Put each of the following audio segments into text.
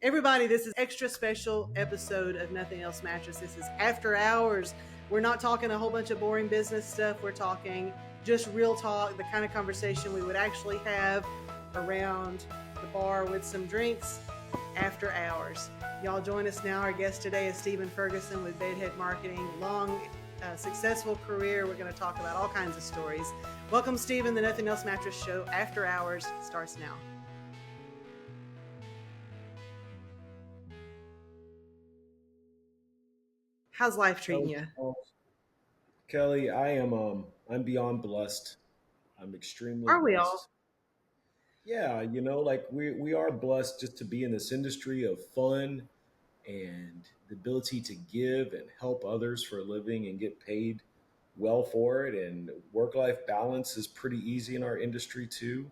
Everybody, this is extra special episode of Nothing Else Mattress. This is after hours. We're not talking a whole bunch of boring business stuff. We're talking just real talk, the kind of conversation we would actually have around the bar with some drinks after hours. Y'all join us now. Our guest today is Stephen Ferguson with Bedhead Marketing. Long, successful career. We're going to talk about all kinds of stories. Welcome, Stephen. The Nothing Else Mattress Show After Hours starts now. How's life treating you? Kelly, I'm beyond blessed. I'm extremely Are we all? blessed. Yeah, like we are blessed just to be in this industry of fun and the ability to give and help others for a living and get paid well for it. And work-life balance is pretty easy in our industry too.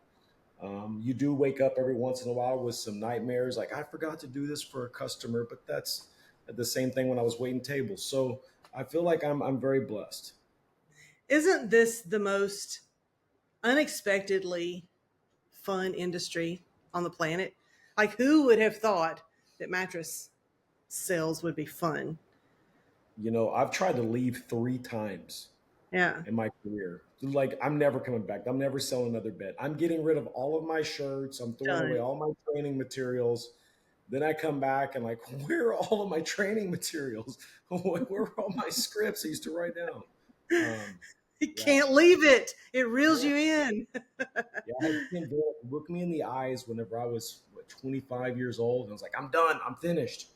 You do wake up every once in a while with some nightmares, like I forgot to do this for a customer, but that's the same thing when I was waiting tables. So I feel like I'm very blessed. Isn't this the most unexpectedly fun industry on the planet? Like, who would have thought that mattress sales would be fun? I've tried to leave 3 times Yeah, in my career. Like, I'm never coming back. I'm never selling another bed. I'm getting rid of all of my shirts. I'm throwing away done. all my training materials. Then I come back and like, where are all of my training materials? Where are all my scripts I used to write down? Um, You yeah, can't leave it. It reels yeah, you in. yeah. I had Kim Vale look me in the eyes whenever I was 25 years old, and I was like, I'm done. I'm finished.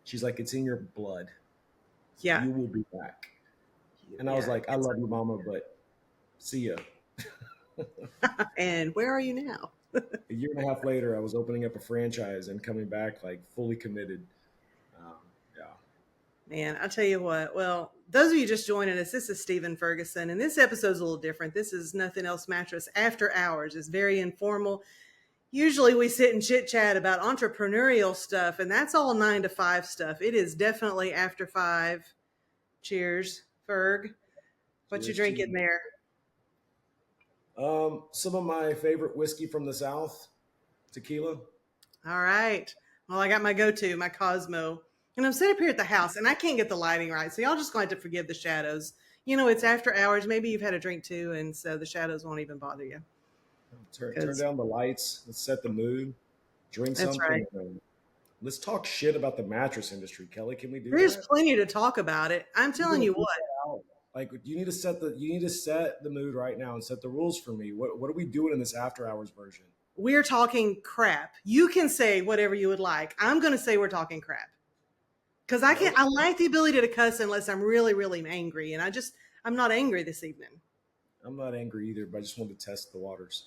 She's like, it's in your blood. Yeah. You will be back. And I was Yeah. like, I love you, mama, but see ya. And where are you now? A year and a half later, I was opening up a franchise and coming back like fully committed. Yeah. Man, I'll tell you what. Well, those of you just joining us, this is Stephen Ferguson, and this episode's a little different. This is Nothing Else Mattress After Hours. It's very informal. Usually we sit and chit chat about entrepreneurial stuff, and that's all 9 to 5 stuff. It is definitely after 5. Cheers, Ferg. What you Cheers to drinking you. there? Some of my favorite whiskey from the South, tequila. All right. Well, I got my go-to, my Cosmo. And I'm set up here at the house, and I can't get the lighting right, so y'all just going to have to forgive the shadows. It's after hours. Maybe you've had a drink too, and so the shadows won't even bother you. Turn Because down the lights. Let's set the mood. Drink that's right. something. And let's talk shit about the mattress industry, Kelly. Can we do There's that? plenty to talk about it. I'm We're telling gonna you beat what. that out. Like you need to set the mood right now and set the rules for me. What are we doing in this after hours version? We're talking crap. You can say whatever you would like. I'm going to say we're talking crap. Because I can't. Okay. I lack the ability to cuss unless I'm really, really angry, and I'm not angry this evening. I'm not angry either, but I just wanted to test the waters.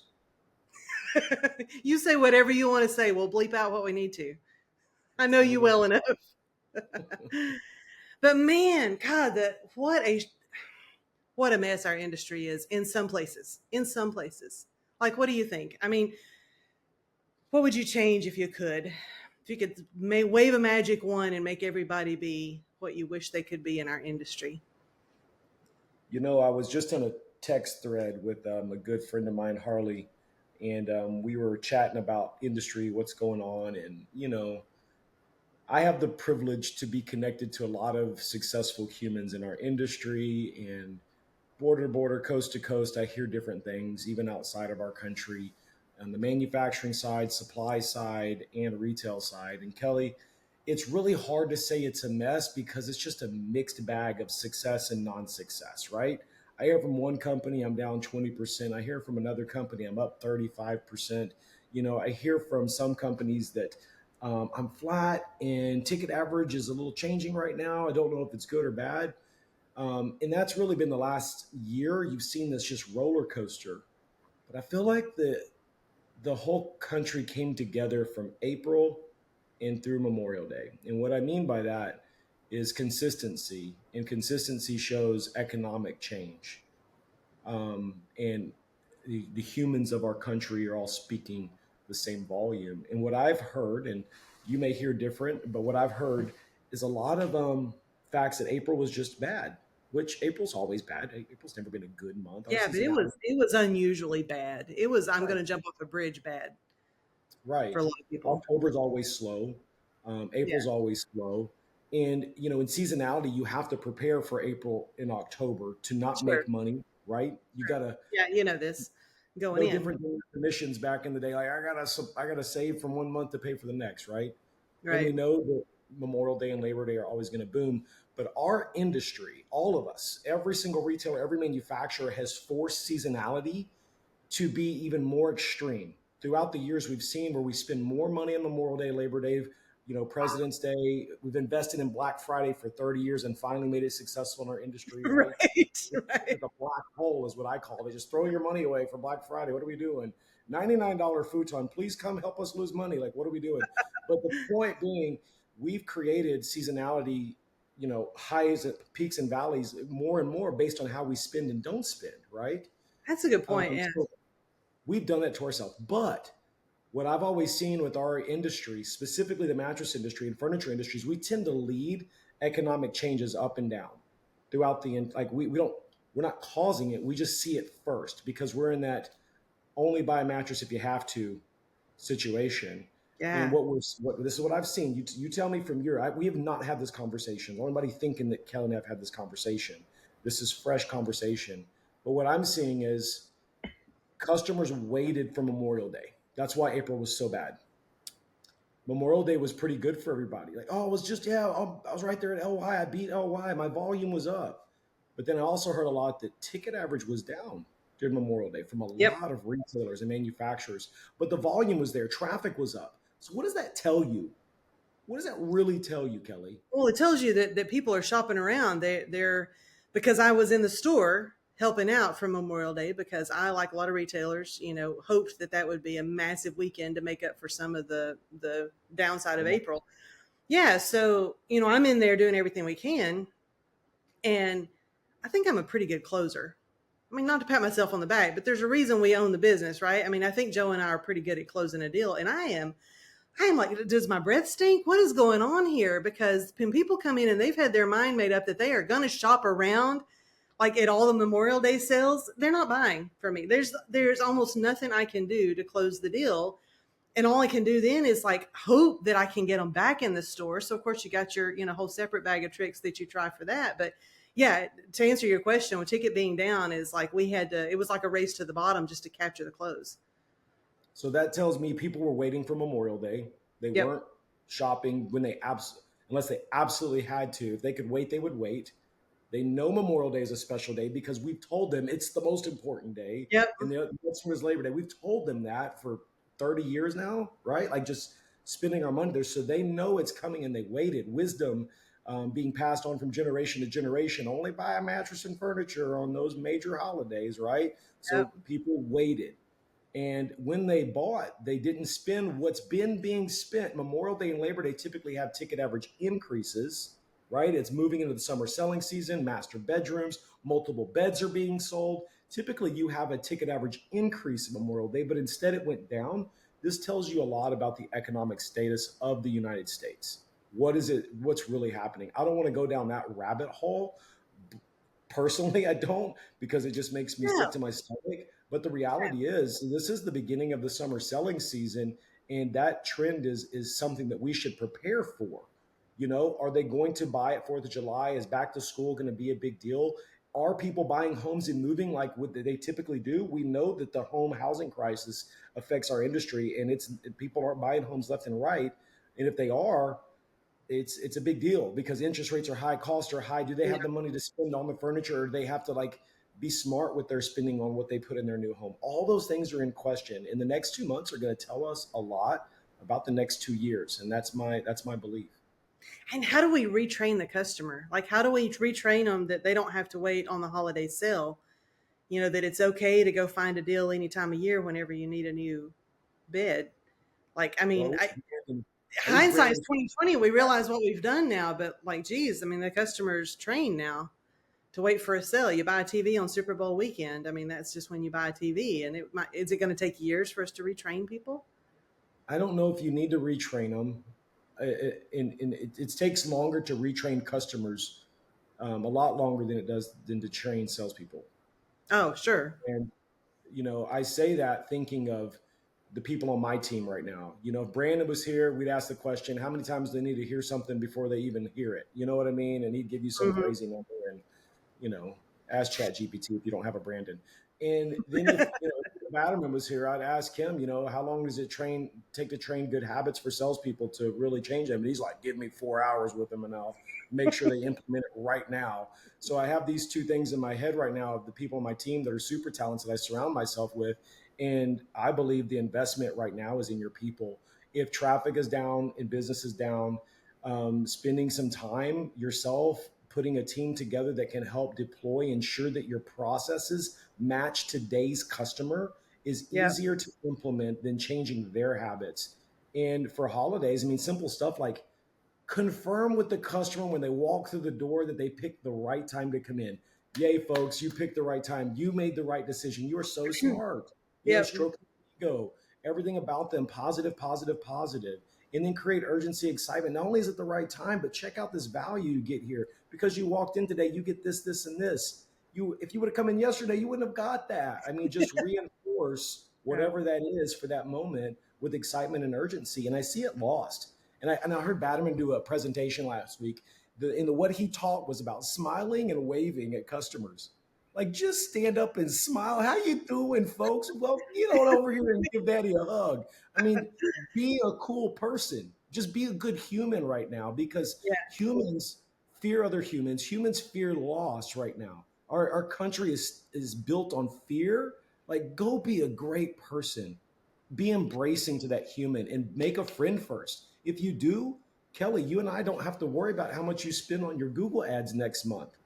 You say whatever you want to say. We'll bleep out what we need to. I know you Whatever. well enough. But man, God, what a mess our industry is in some places. In some places, like, what do you think? I mean, what would you change if you could? If you could wave a magic wand and make everybody be what you wish they could be in our industry. I was just on a text thread with a good friend of mine, Harley, and we were chatting about industry, what's going on, and I have the privilege to be connected to a lot of successful humans in our industry, and border to border, coast to coast, I hear different things, even outside of our country, on the manufacturing side, supply side, and retail side. And Kelly, it's really hard to say it's a mess because it's just a mixed bag of success and non-success, right? I hear from one company I'm down 20%. I hear from another company I'm up 35%. I hear from some companies that I'm flat and ticket average is a little changing right now. I don't know if it's good or bad. And that's really been the last year. You've seen this just roller coaster. But I feel like the whole country came together from April and through Memorial Day. And what I mean by that is consistency, and consistency shows economic change. And the humans of our country are all speaking the same volume. And what I've heard, and you may hear different, but what I've heard is a lot of facts that April was just bad, which April's always bad. April's never been a good month. Our Yeah, but it seasonality, was it was unusually bad. It was I'm right? going to jump off a bridge bad for Right. a lot of people. October's always slow. Yeah. April's always slow. And, in seasonality, you have to prepare for April and October to not Sure. make money, right? You got to, Yeah, you know this going no in. different than commissions back in the day. Like I gotta save from one month to pay for the next, right? And we Right. know that Memorial Day and Labor Day are always going to boom. But our industry, all of us, every single retailer, every manufacturer has forced seasonality to be even more extreme. Throughout the years, we've seen where we spend more money on Memorial Day, Labor Day, President's Day. We've invested in Black Friday for 30 years and finally made it successful in our industry, right? Right. It's Right. like a black hole, is what I call it. They just throw your money away for Black Friday. What are we doing? $99 futon. Please come help us lose money. Like, what are we doing? But the point being, we've created seasonality, highs, peaks, and valleys more and more based on how we spend and don't spend, right? That's a good point. Yeah. So we've done that to ourselves. But what I've always seen with our industry, specifically the mattress industry and furniture industries, we tend to lead economic changes up and down throughout like we don't we're not causing it. We just see it first because we're in that only buy a mattress if you have to situation. And Yeah. what this is what I've seen. You tell me from we have not had this conversation. Or anybody thinking that Kelly and I've had this conversation. This is fresh conversation. But what I'm seeing is customers waited for Memorial Day. That's why April was so bad. Memorial Day was pretty good for everybody. Like, oh, it was just, yeah, I was right there at LY. I beat LY. My volume was up. But then I also heard a lot that ticket average was down during Memorial Day from a Yep. lot of retailers and manufacturers. But the volume was there. Traffic was up. So what does that tell you? What does that really tell you, Kelly? Well, it tells you that people are shopping around. They're because I was in the store helping out for Memorial Day because I, like a lot of retailers, hoped that that would be a massive weekend to make up for some of the downside of April. Yeah, so I'm in there doing everything we can, and I think I'm a pretty good closer. I mean, not to pat myself on the back, but there's a reason we own the business, right? I mean, I think Joe and I are pretty good at closing a deal, and I am like, does my breath stink? What is going on here? Because when people come in and they've had their mind made up that they are going to shop around, like at all the Memorial Day sales, they're not buying from me. There's almost nothing I can do to close the deal, and all I can do then is like hope that I can get them back in the store. So of course you got your whole separate bag of tricks that you try for that. But yeah, to answer your question, with ticket being down is like we had to. It was like a race to the bottom just to capture the close. So that tells me people were waiting for Memorial Day. They Yep. weren't shopping when unless they absolutely had to. If they could wait, they would wait. They know Memorial Day is a special day because we've told them it's the most important day. Yep. And the next one is Labor Day. We've told them that for 30 years now, right? Like just spending our money there. So they know it's coming and they waited. Wisdom being passed on from generation to generation. Only buy a mattress and furniture on those major holidays, right? So Yep. people waited. And when they bought, they didn't spend what's been being spent. Memorial Day and Labor Day typically have ticket average increases, right? It's moving into the summer selling season, master bedrooms, multiple beds are being sold. Typically, you have a ticket average increase in Memorial Day, but instead it went down. This tells you a lot about the economic status of the United States. What is it? What's really happening? I don't want to go down that rabbit hole. Personally, I don't because it just makes me sick Yeah. to my stomach. But the reality is, this is the beginning of the summer selling season, and that trend is something that we should prepare for. Are they going to buy at Fourth of July? Is back to school going to be a big deal? Are people buying homes and moving like what they typically do? We know that the home housing crisis affects our industry, and it's people aren't buying homes left and right. And if they are, it's a big deal because interest rates are high, costs are high. Do they Yeah. have the money to spend on the furniture, or do they have to like be smart with their spending on what they put in their new home? All those things are in question, and the next 2 months are going to tell us a lot about the next 2 years, and that's my belief. And how do we retrain the customer? Like, how do we retrain them that they don't have to wait on the holiday sale? That it's okay to go find a deal any time of year whenever you need a new bed. Like, I mean, Well, I wish hindsight's Brandon. 2020. We realize what we've done now, but like, geez, I mean, the customer's trained now to wait for a sale. You buy a TV on Super Bowl weekend. I mean, that's just when you buy a TV, and is it going to take years for us to retrain people? I don't know if you need to retrain them. It takes longer to retrain customers, a lot longer than it does than to train salespeople. Oh, sure. And I say that thinking of the people on my team right now. If Brandon was here, we'd ask the question, how many times do they need to hear something before they even hear it? You know what I mean? And he'd give you some Hmm. crazy number. And you know, ask Chat GPT if you don't have a Brandon. And then if Batterman was here, I'd ask him, how long does it take to train good habits for salespeople to really change them? And he's like, give me 4 hours with them and I'll make sure they implement it right now. So I have these two things in my head right now of the people on my team that are super talented I surround myself with. And I believe the investment right now is in your people. If traffic is down and business is down, spending some time yourself putting a team together that can help deploy, ensure that your processes match today's customer is Yeah. easier to implement than changing their habits. And for holidays, I mean, simple stuff like confirm with the customer when they walk through the door that they picked the right time to come in. Yay, folks, you picked the right time. You made the right decision. You are so smart. Yep. Stroke the ego, everything about them, positive, positive, positive. And then create urgency, excitement. Not only is it the right time, but check out this value you get here. Because you walked in today, you get this, this, and this. If you would have come in yesterday, you wouldn't have got that. I mean, just reinforce Yeah. whatever that is for that moment with excitement and urgency. And I see it lost. And I heard Batterman do a presentation last week. What he taught was about smiling and waving at customers. Like just stand up and smile. How you doing, folks? Well, get on over here and give Daddy a hug. I mean, be a cool person. Just be a good human right now because Yeah. humans fear other humans. Humans fear loss right now. Our country is built on fear. Like, go be a great person, be embracing to that human and make a friend first. If you do, Kelly, you and I don't have to worry about how much you spend on your Google ads next month.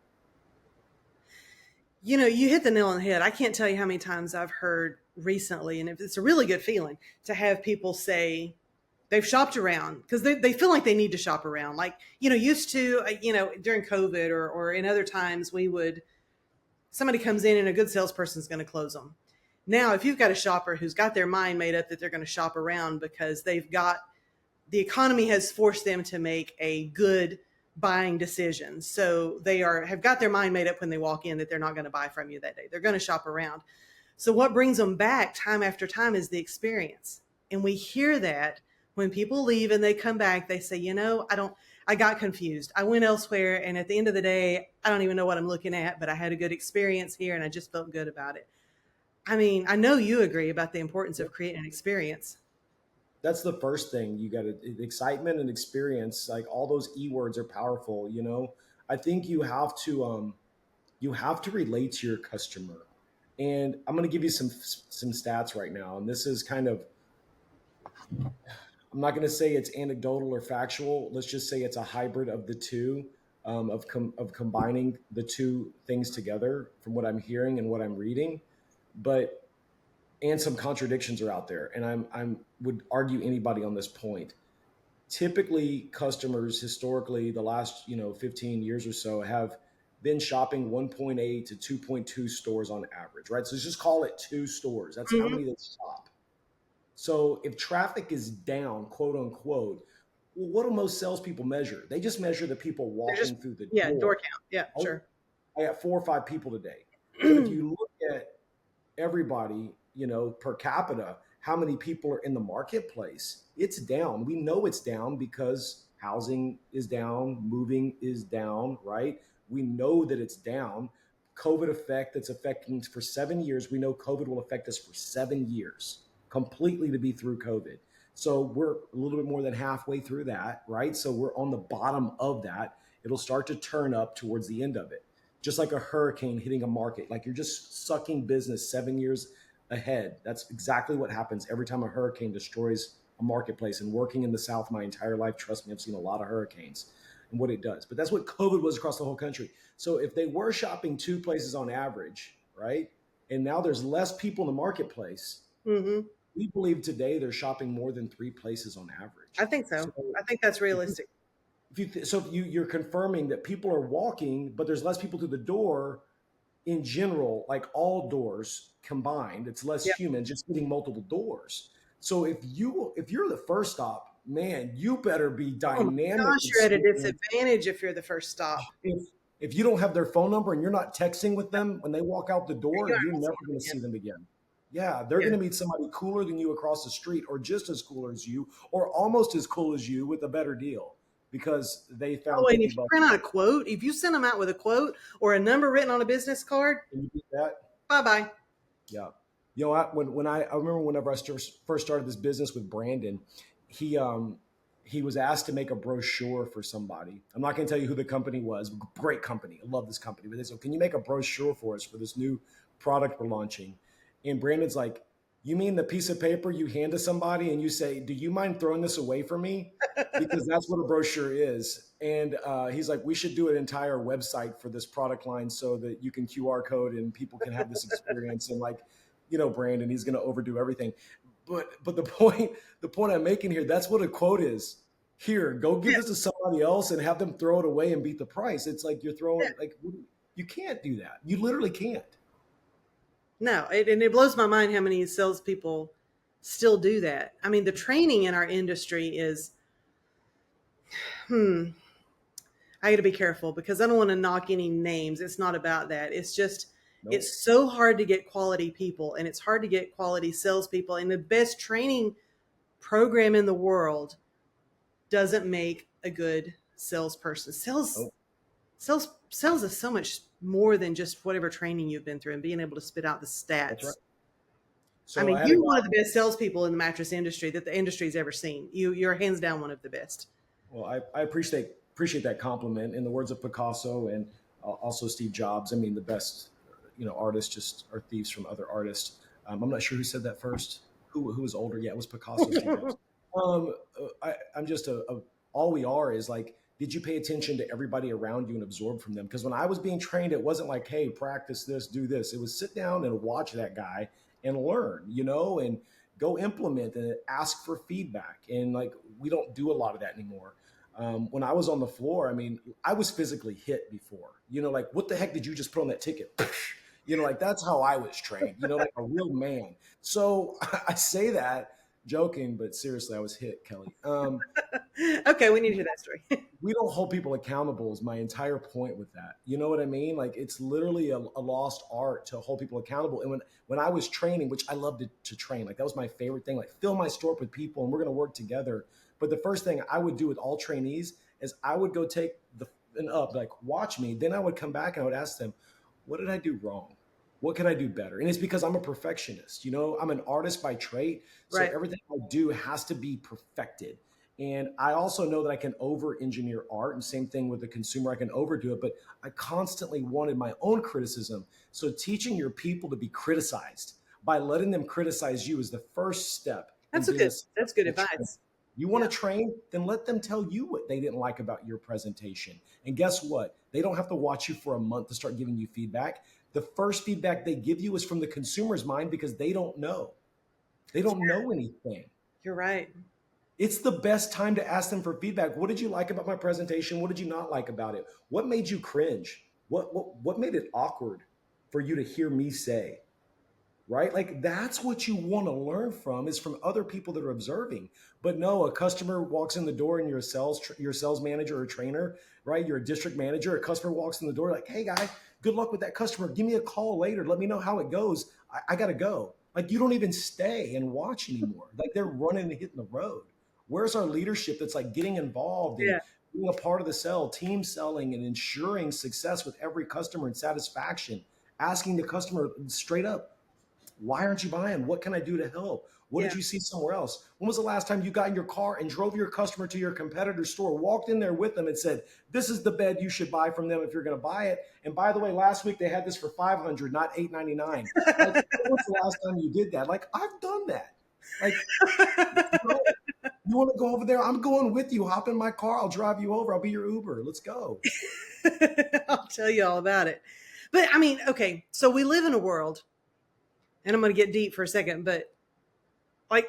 You hit the nail on the head. I can't tell you how many times I've heard recently, and it's a really good feeling to have people say they've shopped around because they feel like they need to shop around. Like, used to, during COVID or in other times, somebody comes in and a good salesperson's going to close them. Now, if you've got a shopper who's got their mind made up that they're going to shop around because the economy has forced them to make a good buying decision. So they have got their mind made up when they walk in that they're not going to buy from you that day. They're going to shop around. So what brings them back time after time is the experience. And we hear that when people leave and they come back, they say, I got confused. I went elsewhere. And at the end of the day, I don't even know what I'm looking at, but I had a good experience here and I just felt good about it. I mean, I know you agree about the importance of creating an experience. That's the first thing. You got to excitement and experience. Like all those words are powerful. I think you have to relate to your customer. And I'm going to give you some stats right now. And this is kind of, I'm not going to say it's anecdotal or factual. Let's just say it's a hybrid of the two, of combining the two things together from what I'm hearing and what I'm reading. But and some contradictions are out there, and I'm would argue anybody on this point. Typically, customers historically the last 15 years or so have been shopping 1.8 to 2.2 stores on average, right? So let's just call it two stores. That's how Mm-hmm. many they shop. So if traffic is down, quote unquote, well, what do most salespeople measure? They just measure the people They're just, walking through the yeah, door door. count. Yeah, Right? sure. I got 4 or 5 people today. But if you look at everybody, per capita, how many people are in the marketplace, it's down. We know it's down because housing is down, moving is down, right? We know that it's down. COVID effect that's affecting for 7 years. We know COVID will affect us for 7 years completely to be through COVID. So we're a little bit more than halfway through that, right? So we're on the bottom of that. It'll start to turn up towards the end of it, just like a hurricane hitting a market. Like you're just sucking business 7 years ahead. That's exactly what happens every time a hurricane destroys a marketplace. And working in the South my entire life, trust me, I've seen a lot of hurricanes and what it does. But that's what COVID was across the whole country. So if they were shopping two places on average, right? And now there's less people in the marketplace, Mm-hmm. we believe today they're shopping more than three places on I average. think So so. I think that's if you realistic. you're confirming that people are walking, but there's less people through the door in general, like all doors combined, it's less Yeah. humans just hitting multiple doors. So if you're the first stop, man, you better be Oh my dynamic gosh, you're at a experience. disadvantage if you're the first stop. If you don't have their phone number and you're not texting with them when they walk out the You door, aren't you're gonna see never them going to again. see them again. Yeah, they're Yeah. going to meet somebody cooler than you across the street, or just as cool as you, or almost as cool as you with a better deal because they Oh, found and 50 if you bucks. print out a quote, if you send them out with a quote or a number written on a business card, Can you beat that? bye bye. Yeah. You know, I remember whenever first started this business with Brandon, he he was asked to make a brochure for somebody. I'm not going to tell you who the company was. Great company. I love this company. But they said, "Can you make a brochure for us for this new product we're launching?" And Brandon's like, "You mean the piece of paper you hand to somebody and you say, 'Do you mind throwing this away for me?'" Because that's what a brochure is. And he's like, "We should do an entire website for this product line so that you can QR code and people can have this experience." And like, you know, Brandon, he's going to overdo everything. But the point I'm making here, that's what a quote is. Here, go give Yeah. this to somebody else and have them throw it away and beat the price. It's like you're Yeah. throwing like you can't do that. You literally can't. No, and it blows my mind how many salespeople still do that. I mean, the training in our industry is, hmm, I got to be careful because I don't want to knock any names. It's not about that. It's just, Nope. it's so hard to get quality people and it's hard to get quality salespeople. And the best training program in the world doesn't make a good salesperson. Nope. Sales is so much more than just whatever training you've been through and being able to spit out the That's right. stats. I So mean, I had a you're one guy. of the best salespeople in the mattress industry that the industry's ever seen. You're hands down one of the best. Well, I appreciate that compliment. In the words of Picasso and also Steve Jobs, I mean, the best, you know, artists just are thieves from other artists. I'm not sure who said that first. Who was older? Yeah, it was Picasso, Steve Jobs. I'm just all we are is like, did you pay attention to everybody around you and absorb from them? Because when I was being trained, it wasn't like, hey, practice this, do this. It was sit down and watch that guy and learn, you know, and go implement and ask for feedback. And like, we don't do a lot of that anymore. When I was on the floor, I mean, I was physically hit before, you know, like, what the heck did you just put on that ticket? You know, like that's how I was trained, you know, like a real man. So I say that joking, but seriously, I was hit, Kelly. Okay, we need to hear that story. We don't hold people accountable is my entire point with that. You know what I mean? Like it's literally a lost art to hold people accountable. And when I was training, which I loved to train, like that was my favorite thing, like fill my store up with people and we're going to work together. But the first thing I would do with all trainees is I would go take the and up, like watch me. Then I would come back and I would ask them, what did I do wrong? What can I do better? And it's because I'm a perfectionist. You know, I'm an artist by trade. So Right. everything I do has to be perfected. And I also know that I can over engineer art, and same thing with the consumer, I can overdo it, but I constantly wanted my own criticism. So teaching your people to be criticized by letting them criticize you is the first step in That's a being good a that's good successful trainer. advice. You want Yeah. to train, then let them tell you what they didn't like about your presentation. And guess what? They don't have to watch you for a month to start giving you feedback. The first feedback they give you is from the consumer's mind because they don't know. They don't know anything. You're right. It's the best time to ask them for feedback. What did you like about my presentation? What did you not like about it? What made you cringe? What made it awkward for you to hear me say? Right? Like that's what you want to learn from is from other people that are observing. But no, a customer walks in the door and you're your sales manager or trainer, right? You're a district manager. A customer walks in the door like, "Hey guy, good luck with that customer. Give me a call later. Let me know how it goes. I got to go." Like you don't even stay and watch anymore. Like they're running and hitting the road. Where's our leadership that's like getting involved and Yeah. being a part of the sell, team selling and ensuring success with every customer and satisfaction, asking the customer straight up, why aren't you buying? What can I do to help? What did Yeah. you see somewhere else? When was the last time you got in your car and drove your customer to your competitor's store, walked in there with them and said, "This is the bed you should buy from them if you're going to buy it. And by the way, last week they had this for 500, not 899." Like, when was the last time you did that? Like, I've done that. Like, bro, you want to go over there? I'm going with you. Hop in my car. I'll drive you over. I'll be your Uber. Let's go. I'll tell you all about it. But I mean, okay, so we live in a world, and I'm going to get deep for a second, but like,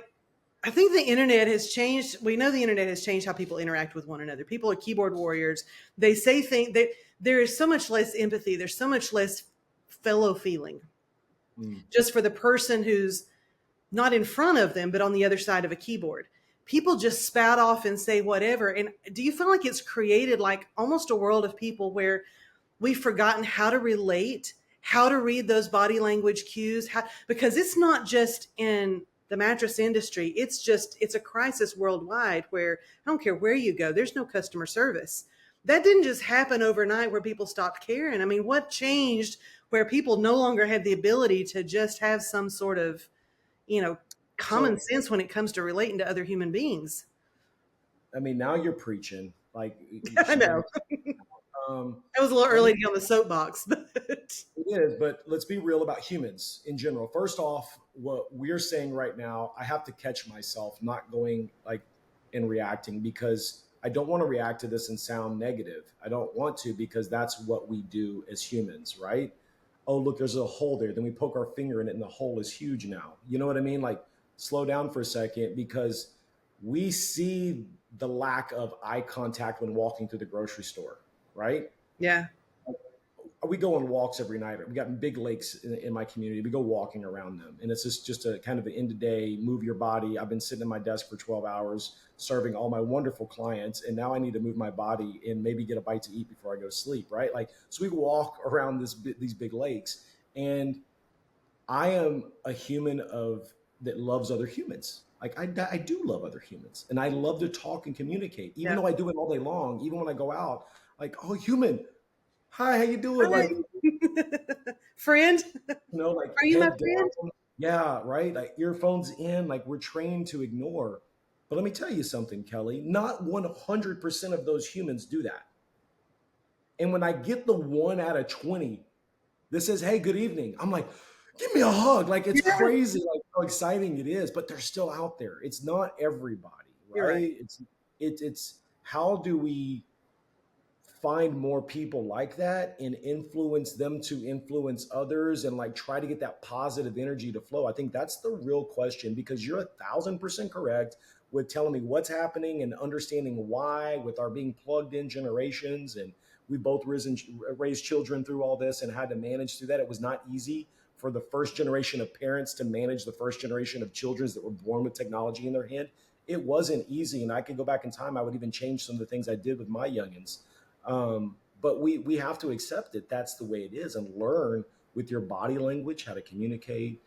I think the internet has changed. We know the internet has changed how people interact with one another. People are keyboard warriors. They say things that there is so much less empathy. There's so much less fellow feeling Mm. just for the person who's not in front of them, but on the other side of a keyboard. People just spout off and say whatever. And do you feel like it's created like almost a world of people where we've forgotten how to relate, how to read those body language cues, because it's not just in the mattress industry, it's a crisis worldwide where I don't care where you go, there's no customer service. That didn't just happen overnight where people stopped caring. I mean, what changed where people no longer had the ability to just have some sort of, you know, common So, sense when it comes to relating to other human beings? I mean, now you're preaching. Like I she brought know. it. Um, It was a little let me early to get on the soapbox, but It is, but let's be real about humans in general. First off, what we're saying right now, I have to catch myself not going like and reacting because I don't want to react to this and sound negative. I don't want to because that's what we do as humans, right? Oh, look, there's a hole there. Then we poke our finger in it and the hole is huge now. You know what I mean? Like, slow down for a second because we see the lack of eye contact when walking through the grocery store, right? yeah, We go on walks every night. We got big lakes in my community. We go walking around them, and it's just a kind of an end of day, move your body. I've been sitting at my desk for 12 hours serving all my wonderful clients, and now I need to move my body and maybe get a bite to eat before I go to sleep. Right? Like, so we walk around these big lakes, and I am a human of that loves other humans. Like, I do love other humans, and I love to talk and communicate, even yeah. though I do it all day long. Even when I go out, like, oh, human, hi, how you doing? Hi. Like, Friend, like are you my head friend? down. Yeah, right. Like earphones in, like we're trained to ignore. But let me tell you something, Kelly. Not 100% of those humans do that. And when I get the 1 out of 20 that says, hey, good evening, I'm like, give me a hug. Like, it's Yeah, crazy, like how exciting it is, but they're still out there. It's not everybody, you're right. right? It's how do we find more people like that and influence them to influence others and like try to get that positive energy to flow. I think that's the real question because you're 1,000% correct with telling me what's happening and understanding why with our being plugged in generations. And we both raised children through all this and had to manage through that. It was not easy for the first generation of parents to manage the first generation of children that were born with technology in their hand. It wasn't easy. And I could go back in time. I would even change some of the things I did with my youngins. But we have to accept that that's the way it is and learn with your body language how to communicate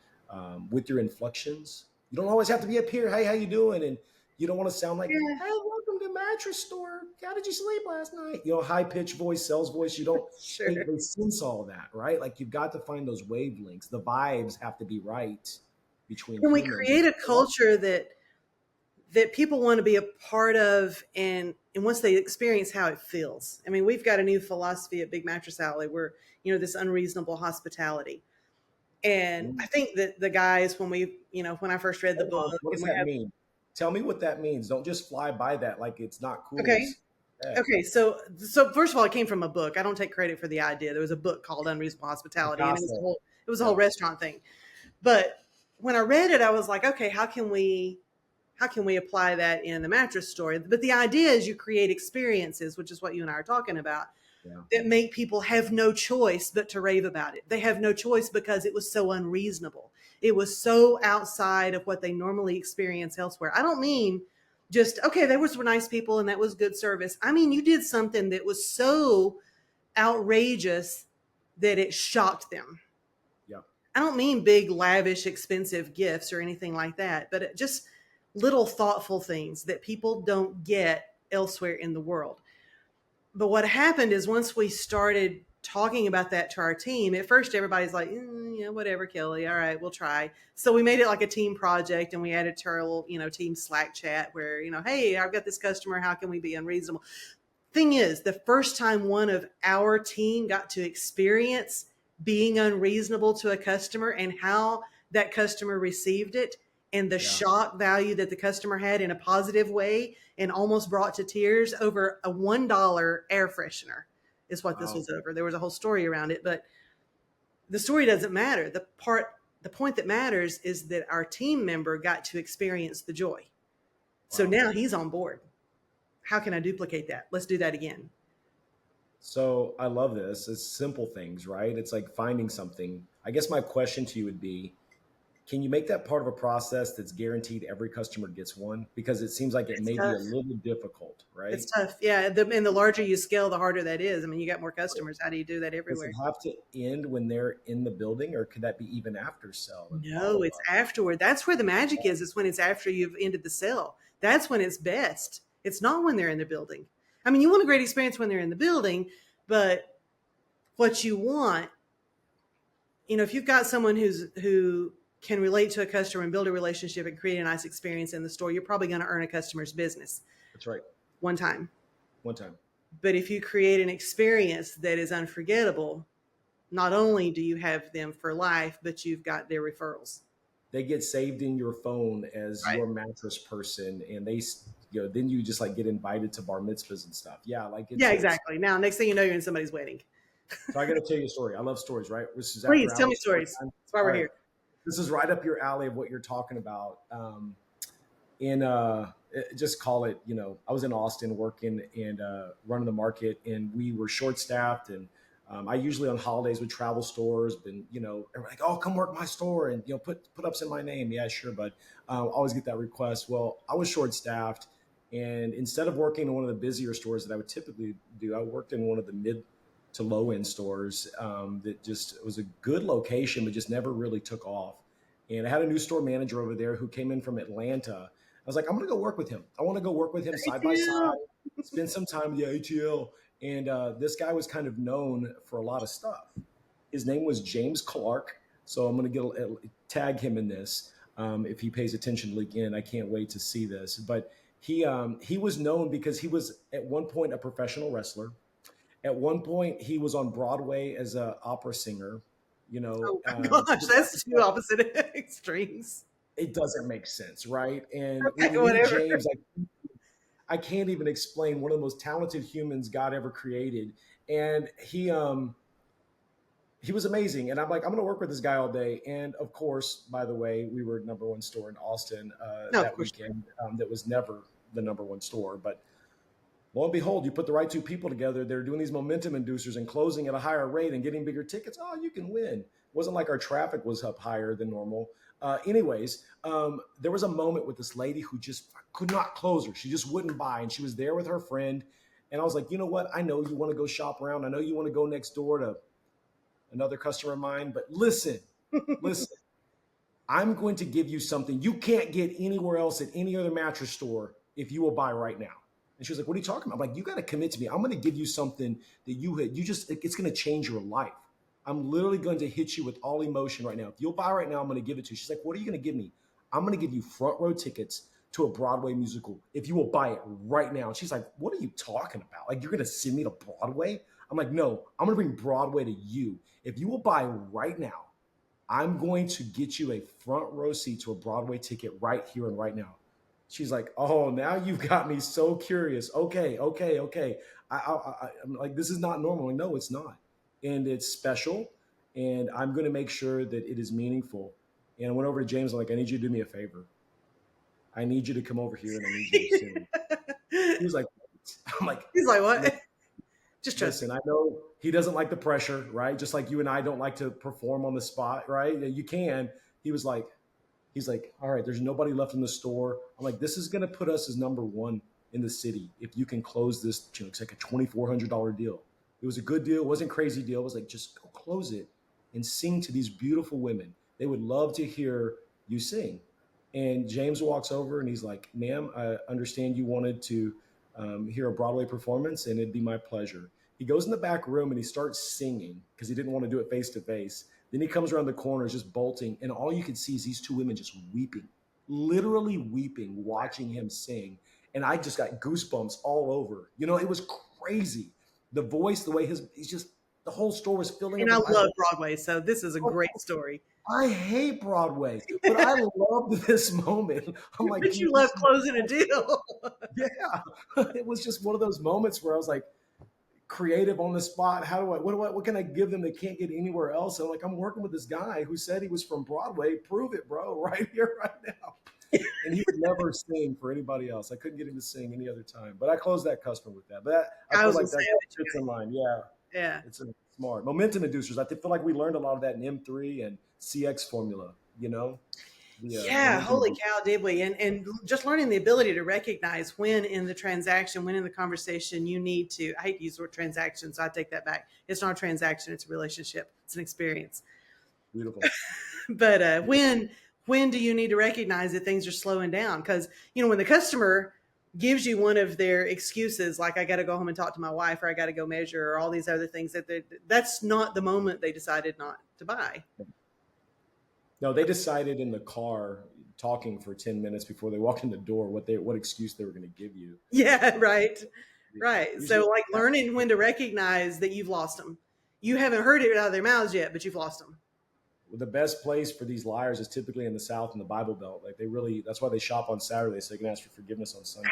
with your inflections. You don't always have to be up here. Hey, how you doing? And you don't want to sound like, Yeah, hey, welcome to Mattress Store. How did you sleep last night? You know, high pitched voice, sales voice. You don't. sure. They sense all that, right? Like you've got to find those wavelengths. The vibes have to be right between Can we humans. And create a culture that people want to be a part of, and once they experience how it feels? I mean, we've got a new philosophy at Big Mattress Outlet where, this unreasonable hospitality. And I think that the guys, when I first read the hold on. book, What and does we that have, mean? Tell me what that means. Don't just fly by that like it's not cool okay, as heck. okay, so first of all, it came from a book. I don't take credit for the idea. There was a book called Unreasonable Hospitality, and Picasso. it was a whole Yeah. restaurant thing. But when I read it, I was like, okay, how can we apply that in the mattress story? But the idea is you create experiences, which is what you and I are talking about, Yeah. that make people have no choice but to rave about it. They have no choice because it was so unreasonable. It was so outside of what they normally experience elsewhere. I don't mean just, okay, they were nice people and that was good service. I mean, you did something that was so outrageous that it shocked them. Yeah. I don't mean big, lavish, expensive gifts or anything like that, but just little thoughtful things that people don't get elsewhere in the world. But what happened is once we started talking about that to our team, at first everybody's like, yeah, whatever, Kelly. All right, we'll try. So we made it like a team project and we added to our little, team Slack chat where, hey, I've got this customer. How can we be unreasonable? Thing is, the first time one of our team got to experience being unreasonable to a customer and how that customer received it and the Yeah. shock value that the customer had in a positive way and almost brought to tears over a $1 air freshener is what this Wow. was over. There was a whole story around it, but the story doesn't matter. The point that matters is that our team member got to experience the joy. So Wow. now he's on board. How can I duplicate that? Let's do that again. So I love this. It's simple things, right? It's like finding something. I guess my question to you would be Can you make that part of a process that's guaranteed every customer gets one? Because it seems like it It's may be a tough. little difficult, right? It's tough. Yeah. And the larger you scale, the harder that is. I mean, you got more customers. How do you do that Does it everywhere? have to end when they're in the building, or could that be even after sell and No, follow it's up? afterward. That's where the magic is. It's when it's after you've ended the sale. That's when it's best. It's not when they're in the building. I mean, you want a great experience when they're in the building, but what you want, if you've got someone who can relate to a customer and build a relationship and create a nice experience in the store, you're probably going to earn a customer's business That's right. one time. One time. But if you create an experience that is unforgettable, not only do you have them for life, but you've got their referrals. They get saved in your phone as Right. your mattress person, and then you just like get invited to bar mitzvahs and stuff. Yeah, like Yeah, it's. exactly. Now, next thing you know, you're in somebody's wedding. So I got to tell you a story. I love stories, right? This is after Please tell me hours story stories. time. That's why All we're right, here. this is right up your alley of what you're talking about. In just call it, I was in Austin working and running the market, and we were short staffed, and I usually on holidays would travel stores, and everybody like, oh, come work my store, and put ups in my name. Yeah, sure, but always get that request. Well, I was short staffed, and instead of working in one of the busier stores that I would typically do, I worked in one of the mid to low end stores that just was a good location, but just never really took off. And I had a new store manager over there who came in from Atlanta. I was like, I'm going to go work with him. I want to go work with him side by ATL. side, spend some time with the ATL. And this guy was kind of known for a lot of stuff. His name was James Clark. So I'm going to tag him in this if he pays attention to LinkedIn. I can't wait to see this. But he was known because he was at one point a professional wrestler. At one point, he was on Broadway as an opera singer. Oh my gosh, The type of that's two stuff opposite extremes. it doesn't make sense, right? And when Okay, you meet whatever. James, I can't even explain one of the most talented humans God ever created. And he was amazing. And I'm like, I'm going to work with this guy all day. And of course, by the way, we were number one store in Austin No, of that course. weekend. That was never the number one store, but lo and behold, you put the right two people together. They're doing these momentum inducers and closing at a higher rate and getting bigger tickets. Oh, you can win. It wasn't like our traffic was up higher than normal. There was a moment with this lady who just could not close her. She just wouldn't buy. And she was there with her friend. And I was like, you know what? I know you want to go shop around. I know you want to go next door to another customer of mine. But listen, I'm going to give you something you can't get anywhere else at any other mattress store if you will buy right now. And she was like, what are you talking about? I'm like, you got to commit to me. I'm going to give you something that it's going to change your life. I'm literally going to hit you with all emotion right now. If you'll buy right now, I'm going to give it to you. She's like, what are you going to give me? I'm going to give you front row tickets to a Broadway musical if you will buy it right now. And she's like, what are you talking about? Like, you're going to send me to Broadway? I'm like, no, I'm going to bring Broadway to you. If you will buy right now, I'm going to get you a front row seat to a Broadway ticket right here and right now. She's like, oh, now you've got me so curious. Okay. I'm like, this is not normal. Like, no, it's not. And it's special. And I'm going to make sure that it is meaningful. And I went over to James. I'm like, I need you to do me a favor. I need you to come over here and I need you to sing. He was like, what? I'm like, He's like, what? Just trust me. listen, I know he doesn't like the pressure, right? Just like you and I don't like to perform on the spot, right? You can. He was like, he's like, all right, there's nobody left in the store. I'm like, this is going to put us as number one in the city if you can close this. It's like a $2,400 deal. It was a good deal. It wasn't a crazy deal. It was like, just go close it and sing to these beautiful women. They would love to hear you sing. And James walks over and he's like, ma'am, I understand you wanted to hear a Broadway performance, and it'd be my pleasure. He goes in the back room and he starts singing because he didn't want to do it face to face. Then he comes around the corner, just bolting, and all you can see is these two women just weeping, literally weeping, watching him sing. And I just got goosebumps all over. It was crazy. The voice, the way he's just, the whole store was filling up And I with eyes. love Broadway, so this is a great story. I hate Broadway, but I loved this moment. I'm like, But dude, you this love is closing a deal. yeah. It was just one of those moments where I was like, creative on the spot. What can I give them that can't get anywhere else? And I'm like, I'm working with this guy who said he was from Broadway. Prove it, bro, right here, right now. And he would never sing for anybody else. I couldn't get him to sing any other time. But I closed that customer with that. But I I feel was gonna like say that fits in that line. Yeah, yeah. it's smart. Momentum inducers. I feel like we learned a lot of that in M3 and CX formula. you know, the Yeah, wisdom. holy cow, did we? And just learning the ability to recognize when in the transaction, when in the conversation you need to. I hate to use the word transaction, so I take that back. It's not a transaction; it's a relationship. It's an experience. Beautiful. But when do you need to recognize that things are slowing down? Because when the customer gives you one of their excuses, like I got to go home and talk to my wife, or I got to go measure, or all these other things, that's not the moment they decided not to buy. No, they decided in the car talking for 10 minutes before they walked in the door what excuse they were going to give you. Yeah, right. Right. Usually So, like learning when to recognize that you've lost them. You haven't heard it out of their mouths yet, but you've lost them. the best place for these liars is typically in the South in the Bible Belt. Like that's why they shop on Saturday so they can ask for forgiveness on Sunday.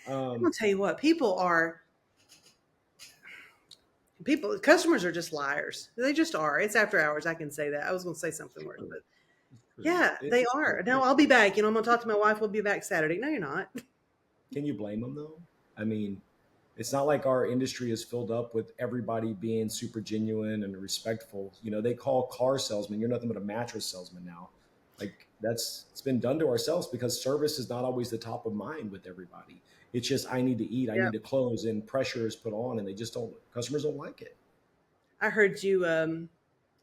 I'm gonna tell you what, customers are just liars. They just are. It's after hours. I can say that. I was gonna say something worse, but True. yeah, they are. Now I'll be back. I'm gonna talk to my wife. We'll be back Saturday. No, you're not. Can you blame them though? I mean, it's not like our industry is filled up with everybody being super genuine and respectful. They call car salesmen, you're nothing but a mattress salesman now. Like it's been done to ourselves because service is not always the top of mind with everybody. It's just, I need to eat, I Yeah. need to close, and pressure is put on, and customers don't like it. I heard you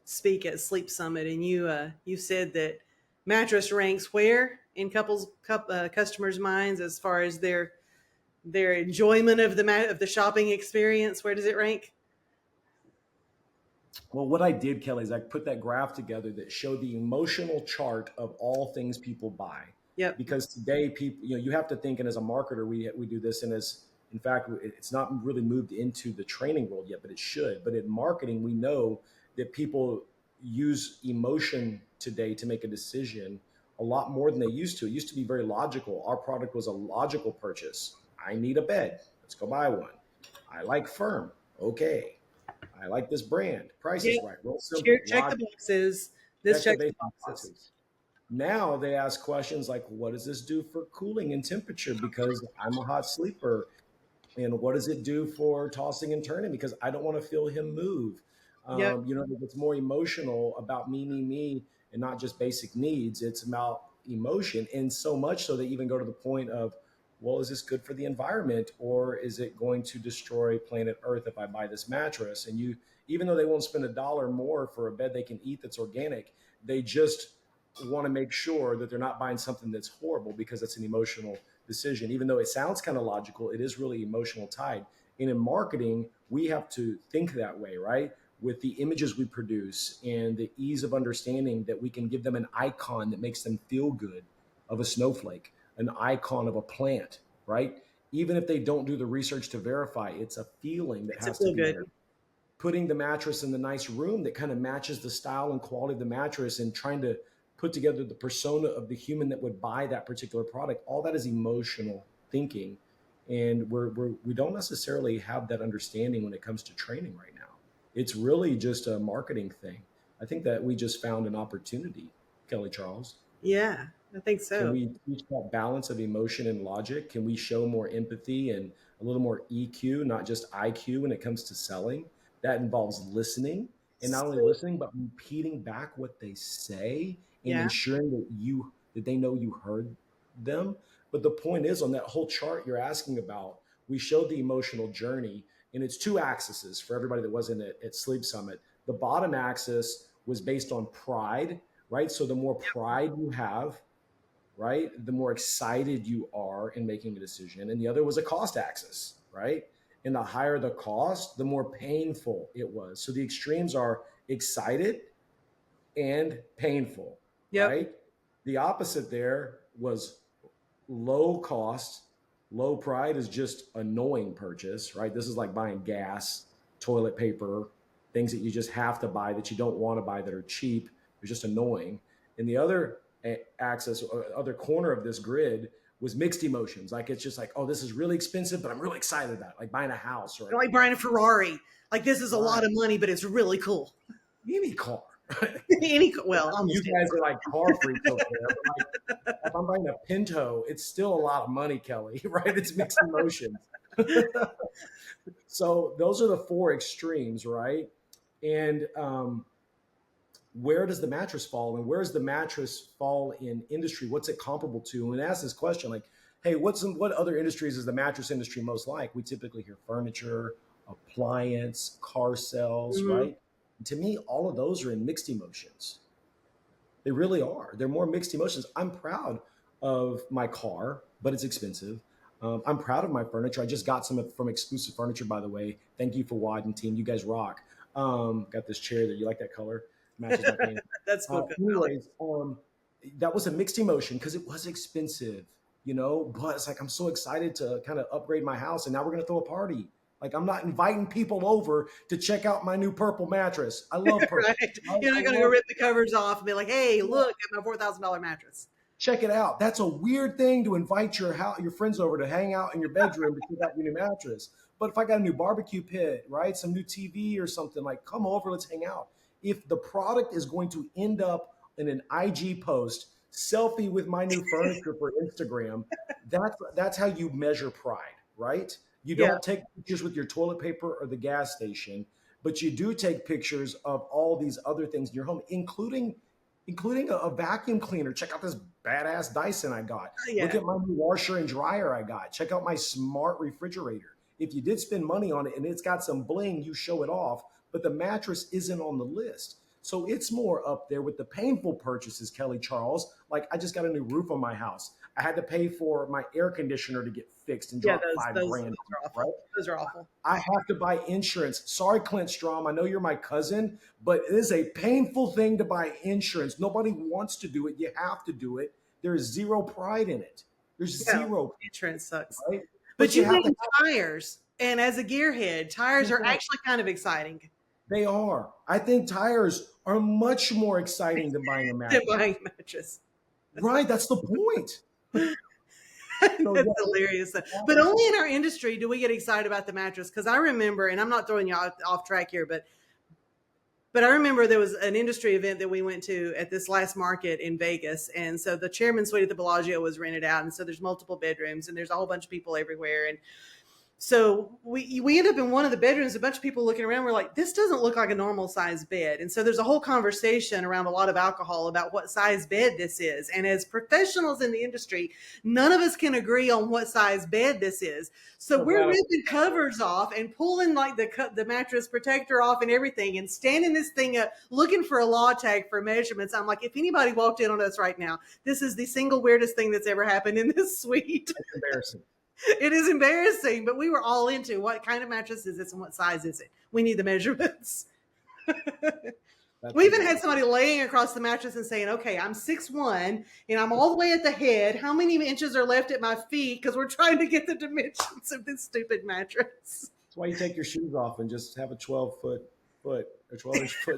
speak at Sleep Summit, and you said that mattress ranks where in customers' minds as far as their enjoyment of the shopping experience. Where does it rank? Well, what I did, Kelly, is I put that graph together that showed the emotional chart of all things people buy. Yep. Because today, people, you have to think, and as a marketer, we do this, and in fact, it's not really moved into the training world yet, but it should. But in marketing, we know that people use emotion today to make a decision a lot more than they used to. It used to be very logical. Our product was a logical purchase. I need a bed. Let's go buy one. I like firm. Okay. I like this brand. Price is Yep. right. Real simple. Check the Logic. boxes. This Check the checks the basic boxes. boxes. Now they ask questions like, what does this do for cooling and temperature? Because I'm a hot sleeper. And what does it do for tossing and turning? Because I don't want to feel him move. Yep. It's more emotional about me, and not just basic needs. It's about emotion. And so much so they even go to the point of, well, is this good for the environment, or is it going to destroy planet Earth if I buy this mattress? And even though they won't spend $1 more for a bed they can eat that's organic, they just want to make sure that they're not buying something that's horrible because it's an emotional decision. Even though it sounds kind of logical, it is really emotional tied. And in marketing, we have to think that way, right? With the images we produce and the ease of understanding that we can give them an icon that makes them feel good, of a snowflake, an icon of a plant, right? Even if they don't do the research to verify, it's a feeling that Makes it has to feel be good. there. Putting the mattress in the nice room that kind of matches the style and quality of the mattress, and trying to put together the persona of the human that would buy that particular product, all that is emotional thinking. And we don't necessarily have that understanding when it comes to training right now. It's really just a marketing thing. I think that we just found an opportunity, Kelly Charles. Yeah, I think Can so. we teach that balance of emotion and logic? Can we show more empathy and a little more EQ, not just IQ when it comes to selling? That involves listening, and not only Sleep. listening, but repeating back what they say and Yeah. ensuring that they know you heard them. But the point is, on that whole chart you're asking about, we showed the emotional journey, and it's two axes for everybody that wasn't at Sleep Summit. The bottom axis was based on pride, right? So the more pride you have, right, the more excited you are in making a decision. And the other was a cost axis, right? And the higher the cost, the more painful it was. So the extremes are excited and painful, Yep. right? The opposite there was low cost. Low pride is just annoying purchase, right? This is like buying gas, toilet paper, things that you just have to buy that you don't want to buy that are cheap. They're just annoying. And the other axis, or other corner of this grid, was mixed emotions. Like it's just like, oh, this is really expensive, but I'm really excited about it. Like buying a house or a Like buying a Ferrari. Like this is a right, lot of money, but it's really cool. any car. Well, You almost guys are like car freaks over there. But like, if I'm buying a Pinto, it's still a lot of money, Kelly, right? It's mixed emotions. So those are the four extremes, right? And where does the mattress fall, and where does the mattress fall in industry? What's it comparable to? And ask this question like, hey, what other industries is the mattress industry most like? We typically hear furniture, appliance, car sales, Mhm. right? And to me, all of those are in mixed emotions. They really are. They're more mixed emotions. I'm proud of my car, but it's expensive. I'm proud of my furniture. I just got some from Exclusive Furniture, by the way. Thank you for Wad and team. You guys rock. Got this chair that you like that color, matches my paint. That's cool. Good color. Anyways, that was a mixed emotion because it was expensive, but it's like I'm so excited to kind of upgrade my house, and now we're gonna throw a party. Like I'm not inviting people over to check out my new purple mattress. I love purple. Right. I, You're I not going to go love rip the covers off and be like, hey, yeah, look at my $4,000 mattress. check it out. That's a weird thing to invite your friends over to hang out in your bedroom to check out your new mattress. But if I got a new barbecue pit, right, some new TV or something, like come over, let's hang out. If the product is going to end up in an IG post, selfie with my new furniture for Instagram, that's how you measure pride, right? You Yeah. don't take pictures with your toilet paper or the gas station, but you do take pictures of all these other things in your home, including a vacuum cleaner. Check out this badass Dyson I got. Look Yeah. at my new washer and dryer I got. Check out my smart refrigerator. If you did spend money on it and it's got some bling, you show it off, but the mattress isn't on the list. So it's more up there with the painful purchases, Kelly Charles. Like I just got a new roof on my house. I had to pay for my air conditioner to get fixed and Yeah. drop five Those grand, are right? awful. Those are awful. I have to buy insurance. Sorry, Clint Strom. I know you're my cousin, but it is a painful thing to buy insurance. Nobody wants to do it. You have to do it. There is zero pride in it. There's Yeah. zero, Insurance sucks. right? But But you you have to mentioned tires. And as a gearhead, tires are have, actually kind of exciting they are. I think tires are much more exciting than buying a than mattress. buying a mattress. Right. That's the point. So That's yeah, hilarious. But only in our industry do we get excited about the mattress. Because I remember, and I'm not throwing you off track here, but I remember there was an industry event that we went to at this last market in Vegas. And so the chairman's suite at the Bellagio was rented out. And so there's multiple bedrooms and there's a whole bunch of people everywhere. And so we end up in one of the bedrooms, a bunch of people looking around. We're like, this doesn't look like a normal size bed. And so there's a whole conversation around a lot of alcohol about what size bed this is. And as professionals in the industry, none of us can agree on what size bed this is. So we're ripping covers off and pulling like the mattress protector off and everything and standing this thing up, looking for a law tag for measurements. I'm like, if anybody walked in on us right now, this is the single weirdest thing that's ever happened in this suite. It's embarrassing. It is embarrassing, but we were all into what kind of mattress is this and what size is it? We need the measurements. We even had somebody laying across the mattress and saying, okay, I'm 6'1" and I'm all the way at the head. How many inches are left at my feet? Because we're trying to get the dimensions of this stupid mattress. That's why you take your shoes off and just have a 12-foot or 12-inch foot.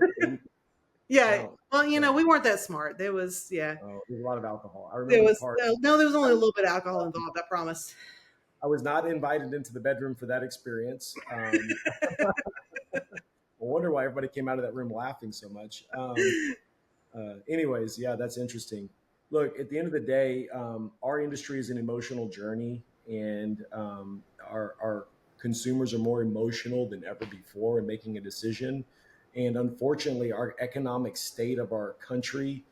Yeah. Wow. Well, we weren't that smart. There was, There's a lot of alcohol. I there remember was, the part. no, there was only a little bit of alcohol involved, I promise. I was not invited into the bedroom for that experience. I wonder why everybody came out of that room laughing so much. Anyways, yeah, that's interesting. Look, at the end of the day, our industry is an emotional journey, and our consumers are more emotional than ever before in making a decision. And unfortunately, our economic state of our country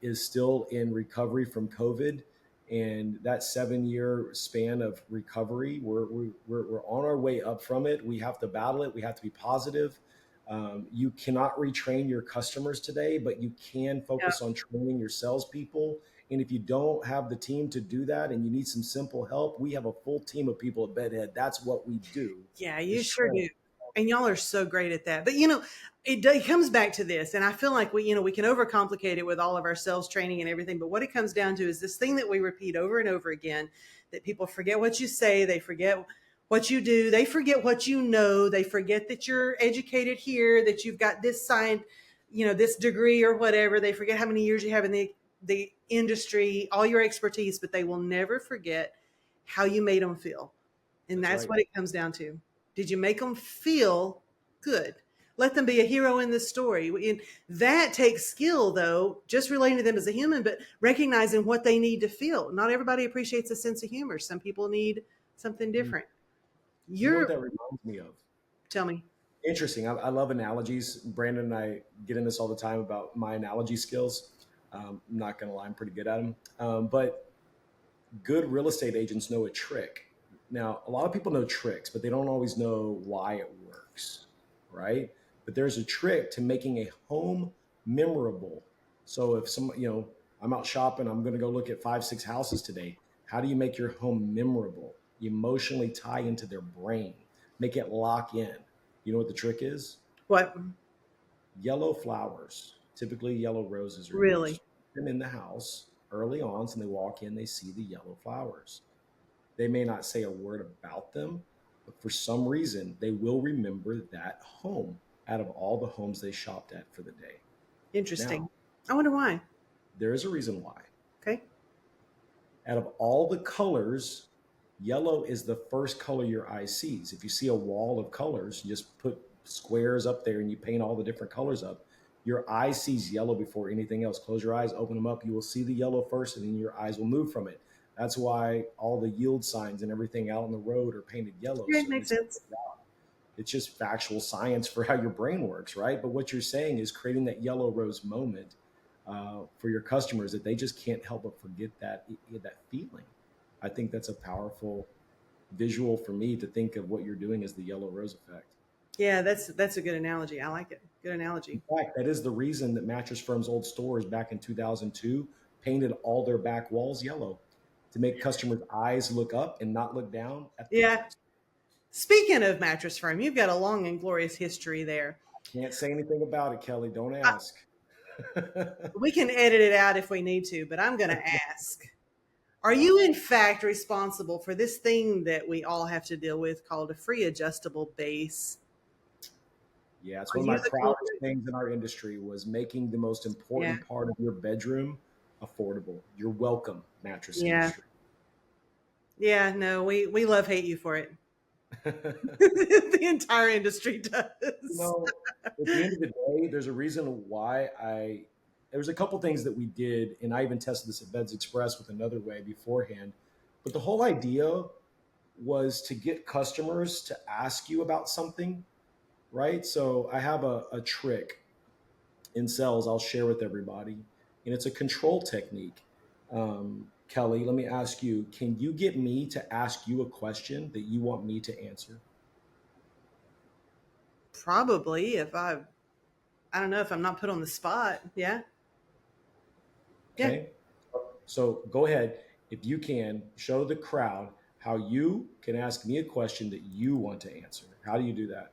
is still in recovery from COVID. And that 7 year span of recovery, we're on our way up from it. We have to battle it. We have to be positive. You cannot retrain your customers today, but you can focus on training your salespeople. And if you don't have the team to do that and you need some simple help, we have a full team of people at Bedhead. That's what we do. Yeah, you sure do. And y'all are so great at that. But it comes back to this, and I feel like we can overcomplicate it with all of our sales training and everything. But what it comes down to is this thing that we repeat over and over again: that people forget what you say, they forget what you do, they forget what you know, they forget that you're educated here, that you've got this signed, this degree or whatever. They forget how many years you have in the industry, all your expertise, but they will never forget how you made them feel. And that's what it comes down to. Did you make them feel good? Let them be a hero in this story. And that takes skill, though, just relating to them as a human, but recognizing what they need to feel. Not everybody appreciates a sense of humor. Some people need something different. You know what that reminds me of? Tell me. Interesting. I love analogies. Brandon and I get in this all the time about my analogy skills. I'm not going to lie, I'm pretty good at them. But good real estate agents know a trick. Now, a lot of people know tricks, but they don't always know why it works, right? But there's a trick to making a home memorable. So if I'm out shopping, I'm going to go look at 5, 6 houses today. How do you make your home memorable? Emotionally tie into their brain, make it lock in. You know what the trick is? What? Yellow flowers, typically yellow roses, are Really? used. Them in the house early on, so when they walk in, they see the yellow flowers. They may not say a word about them, but for some reason, they will remember that home out of all the homes they shopped at for the day. Now, Interesting. I wonder why. there is a reason why. Okay. Out of all the colors, yellow is the first color your eye sees. If you see a wall of colors, you just put squares up there and you paint all the different colors up. Your eye sees yellow before anything else. Close your eyes, open them up. You will see the yellow first, and then your eyes will move from it. That's why all the yield signs and everything out on the road are painted yellow. Okay, So makes it's sense. just factual science for how your brain works, right? But what you're saying is creating that yellow rose moment for your customers that they just can't help but forget that feeling. I think that's a powerful visual for me to think of what you're doing as the yellow rose effect. Yeah, that's a good analogy. I like it. Good In analogy. fact, that is the reason that Mattress Firm's old stores back in 2002 painted all their back walls yellow to make customers' eyes look up and not look down at the Yeah. walls. Speaking of Mattress Firm, you've got a long and glorious history there. Can't say anything about it, Kelly. Don't I, ask. we can edit it out if we need to, but I'm going to ask. Are you, in fact, responsible for this thing that we all have to deal with called a free adjustable base? Yeah, it's Are one of you my the proudest culprit? things in our industry was making the most Yeah. important part of your bedroom affordable. You're welcome, mattress Yeah. industry. Yeah. No, we love hate you for it. The entire industry You does. know, at the end of the day, there's a reason why there's a couple things that we did, and I even tested this at Beds Express with another way beforehand. But the whole idea was to get customers to ask you about something, right? So I have a trick in sales I'll share with everybody, and it's a control technique. Kelly, let me ask you, can you get me to ask you a question that you want me to answer? Probably if I don't know if I'm not put on the spot. Yeah. Yeah. Okay. So go ahead. If you can, show the crowd how you can ask me a question that you want to answer. How do you do that?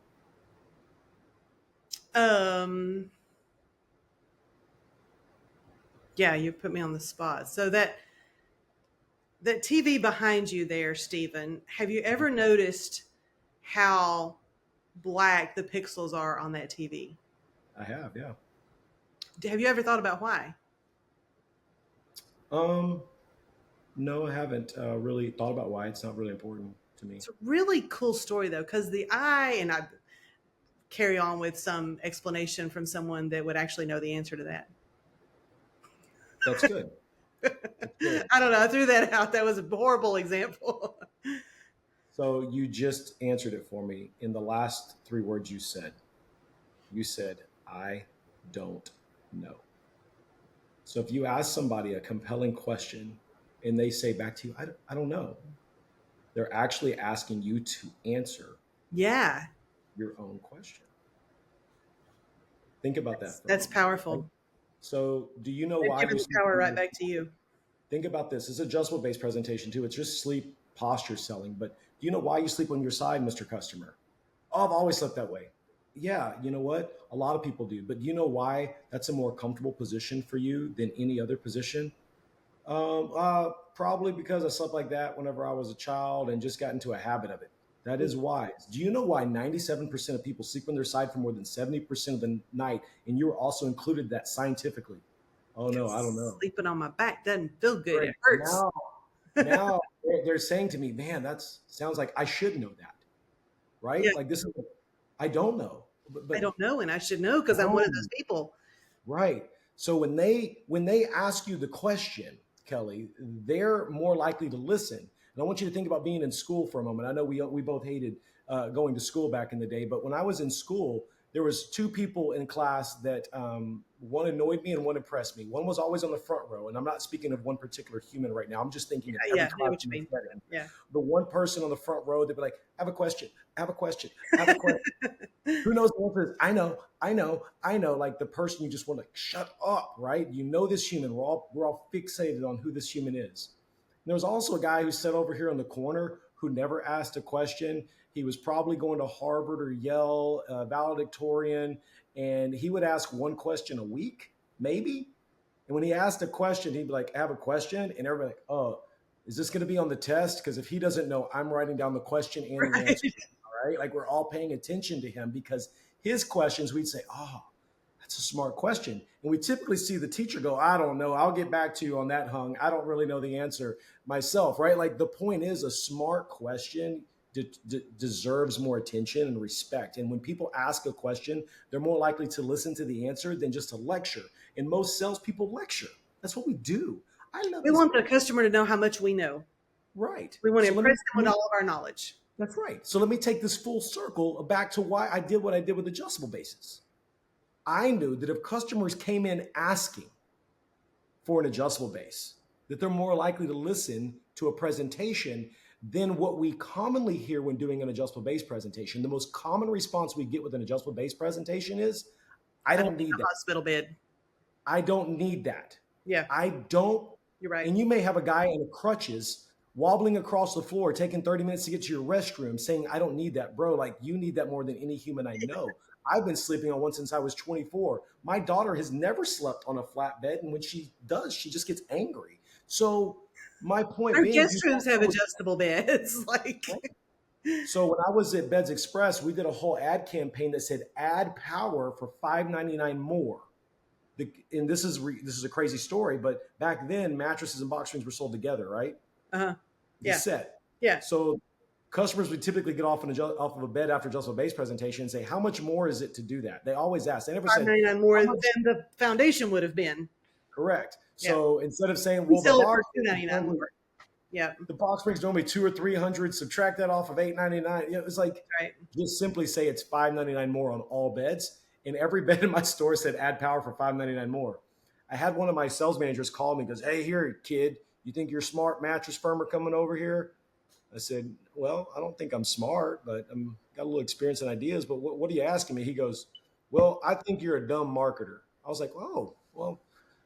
Um, yeah, you put me on the spot. So that TV behind you there, Stephen, have you ever noticed how black the pixels are on that TV? I have, yeah. Have you ever thought about why? Um, no, I haven't really thought about why. It's not really important to me. It's a really cool story though, because the eye, and I carry on with some explanation from someone that would actually know the answer to that. That's good. That's good. I don't know. I threw that out. That was a horrible example. So you just answered it for me in the last 3 words you said. You said, I don't know. So if you ask somebody a compelling question and they say back to you, I don't know, they're actually asking you to answer Yeah, your own question. Think about that for a that's moment. Right? powerful. So, do you know They've why given you the sleep power on right your back to you. Think about this. It's a adjustable based presentation too. It's just sleep posture selling. But do you know why you sleep on your side, Mr. Customer? Oh, I've always slept that way. Yeah, you know what? A lot of people do. But do you know why that's a more comfortable position for you than any other position? Probably because I slept like that whenever I was a child and just got into a habit of it. That is why. Do you know why 97% of people sleep on their side for more than 70% of the night? And you were also included that scientifically. Oh no, I don't know. Sleeping on my back doesn't feel good. It Great. hurts. Now they're saying to me, man, that sounds like I should know that, Yeah, right? Like this is, I don't know, I but don't know, and I should know because I'm one of no, those people. right. So when they ask you the question, Kelly, they're more likely to listen. And I want you to think about being in school for a moment. I know we both hated going to school back in the day. But when I was in school, there was two people in class that one annoyed me and one impressed me. One was always on the front row, and I'm not speaking of one particular human right now. I'm just thinking of every Yeah, I know what you classroom mean. I've been in. Yeah. The one person on the front row, they'd be like, "I have a question. I have a question. I have a question." Who knows the answer is? I know, I know, I know. Like the person you just want to shut up, right? You know this human. We're all fixated on who this human is. And there was also a guy who sat over here in the corner who never asked a question. He was probably going to Harvard or Yale, valedictorian, and he would ask one question a week, maybe. And when he asked a question, he'd be like, "I have a question," and everybody like, "Oh, is this going to be on the test?" Because if he doesn't know, I'm writing down the question and the Right. answer. Right? Like we're all paying attention to him because his questions, we'd say, "Oh, that's a smart question." And we typically see the teacher go, "I don't know. I'll get back to you on that, Hung. I don't really know the answer myself." Right? Like the point is, a smart question deserves more attention and respect. And when people ask a question, they're more likely to listen to the answer than just to lecture. And most salespeople lecture. That's what we do. I love We this. want the customer to know how much we know. Right. We want to So impress them with all of our knowledge. that's right. So let me take this full circle back to why I did what I did with adjustable bases. I knew that if customers came in asking for an adjustable base, that they're more likely to listen to a presentation than what we commonly hear when doing an adjustable base presentation. The most common response we get with an adjustable base presentation is, "I I don't don't need need a that. hospital bed. I don't need that. Yeah, I don't." you're right. And you may have a guy in crutches wobbling across the floor, taking 30 minutes to get to your restroom, saying, "I don't need that." Bro, like you need that more than any human I know. I've been sleeping on one since I was 24. My daughter has never slept on a flat bed. And when she does, she just gets angry. So my point Our being, guest rooms have adjustable beds. Like, so when I was at Beds Express, we did a whole ad campaign that said "add power for $5.99 more." And this is a crazy story, but back then mattresses and box springs were sold together, right? uh-huh. The Yeah, set. yeah. So customers would typically get off of a bed after adjustable base presentation and say, "How much more is it to do that?" They always ask. They never said, $5.99 more "How than much?" the foundation would have been. Correct. Yeah, So instead of saying, we "Well, sell it for $2.99 more. Yeah, the box springs normally 200 or 300, subtract that off of $8.99." It's like right. just simply say it's $5.99 more on all beds. And every bed in my store said "add power for $5.99 more." I had one of my sales managers call me and goes, "Hey, here, kid, you think your smart mattress firm are coming over here?" I said, "Well, I don't think I'm smart, but I'm got a little experience and ideas. But what are you asking me?" He goes, "Well, I think you're a dumb marketer." I was like, "Oh, well,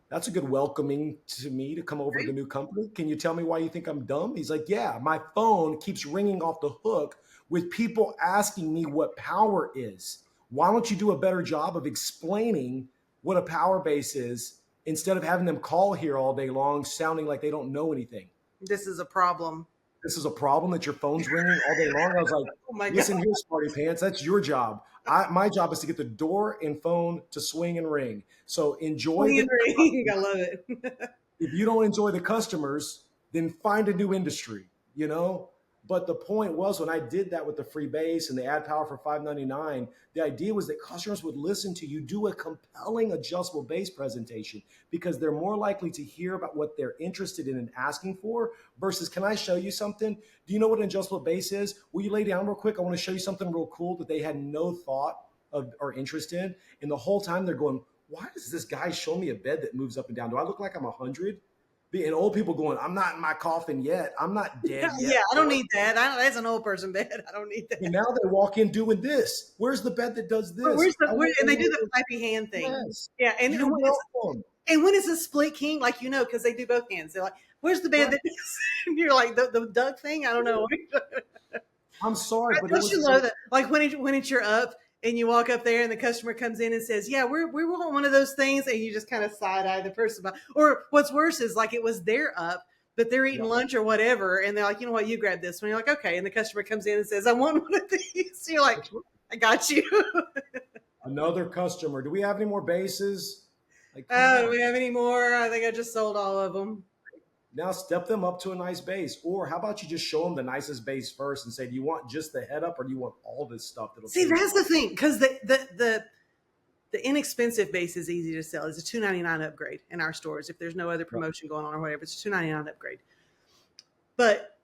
that's a good welcoming to me to come over to the new company. Can you tell me why you think I'm dumb?" He's like, "Yeah, my phone keeps ringing off the hook with people asking me what power is. Why don't you do a better job of explaining what a power base is instead of having them call here all day long sounding like they don't know anything?" This is a problem. "This is a problem that your phone's ringing all day long?" I was like, Oh my God. "Listen here, smarty pants, that's your job. My job is to get the door and phone to swing and ring. So enjoy Swing the and ring. I customers. love it. If you don't enjoy the customers, then find a new industry, you know?" But the point was, when I did that with the free base and the ad power for $5.99, the idea was that customers would listen to you do a compelling adjustable base presentation because they're more likely to hear about what they're interested in and asking for versus, "Can I show you something? Do you know what an adjustable base is? Will you lay down real quick? I want to show you something real cool," that they had no thought of or interest in. And the whole time they're going, "Why does this guy show me a bed that moves up and down? Do I look like I'm 100?" And old people going, "I'm not in my coffin yet. I'm not dead yet." Yeah, I don't need that. That's an old person bed. I don't need that. And now they walk in doing this. "Where's the bed that does this?" And they do the flappy hand thing. Yes. Yeah, You're welcome. and when it's a split king, like because they do both hands. They're like, "Where's the bed Right. that is?" And you're like, "The duck thing." I don't know. I'm sorry, but it Don't you was love that? Like when it's your up and you walk up there and the customer comes in and says, "Yeah, we want one of those things," and you just kind of side eye the person. Or what's worse is like it was their up, but they're eating yeah. lunch or whatever, and they're like, "You know what? You grab this one." You're like, "Okay," and the customer comes in and says, "I want one of these." So you're like, "I got you." Another customer. "Do we have any more bases?" Like, come Do on. we have any more? I think I just sold all of them. Now step them up to a nice base. Or how about you just show them the nicest base first and say, "Do you want just the head up or do you want all this stuff that'll See, change your that's the life?" thing, because the inexpensive base is easy to sell. It's a $2.99 upgrade in our stores. If there's no other Right. promotion going on or whatever, it's a $2.99 upgrade. But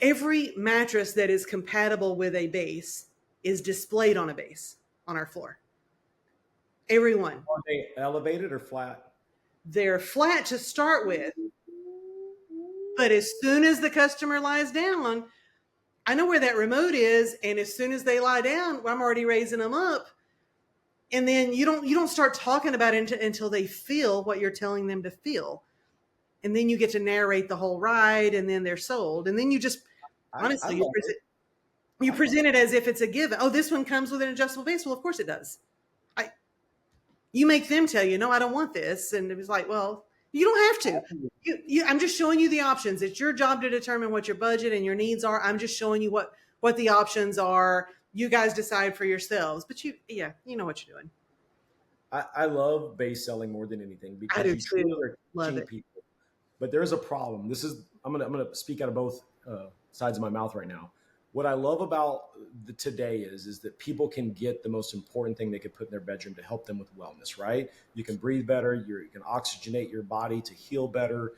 Every mattress that is compatible with a base is displayed on a base on our floor. Every one. Are they elevated or flat? They're flat to start with, but as soon as the customer lies down, I know where that remote is, and as soon as they lie down, I'm already raising them up. And then you don't start talking about it until they feel what you're telling them to feel. And then you get to narrate the whole ride, and then they're sold. And then you just I honestly love it. you I love present it as if it's a given. Oh, this one comes with an adjustable base. Well, of course it does. I You make them tell you, no, I don't want this, and it was like, well, you don't have to. it. I'm just showing you the options. It's your job to determine what your budget and your needs are. I'm just showing you what the options are. You guys decide for yourselves. But you know what you're doing. I love base selling more than anything I because do you truly too. are Love teaching it. people. But there's a problem. This is I'm gonna speak out of both sides of my mouth right now. What I love about today is that people can get the most important thing they could put in their bedroom to help them with wellness. Right? You can breathe better. You can oxygenate your body to heal better.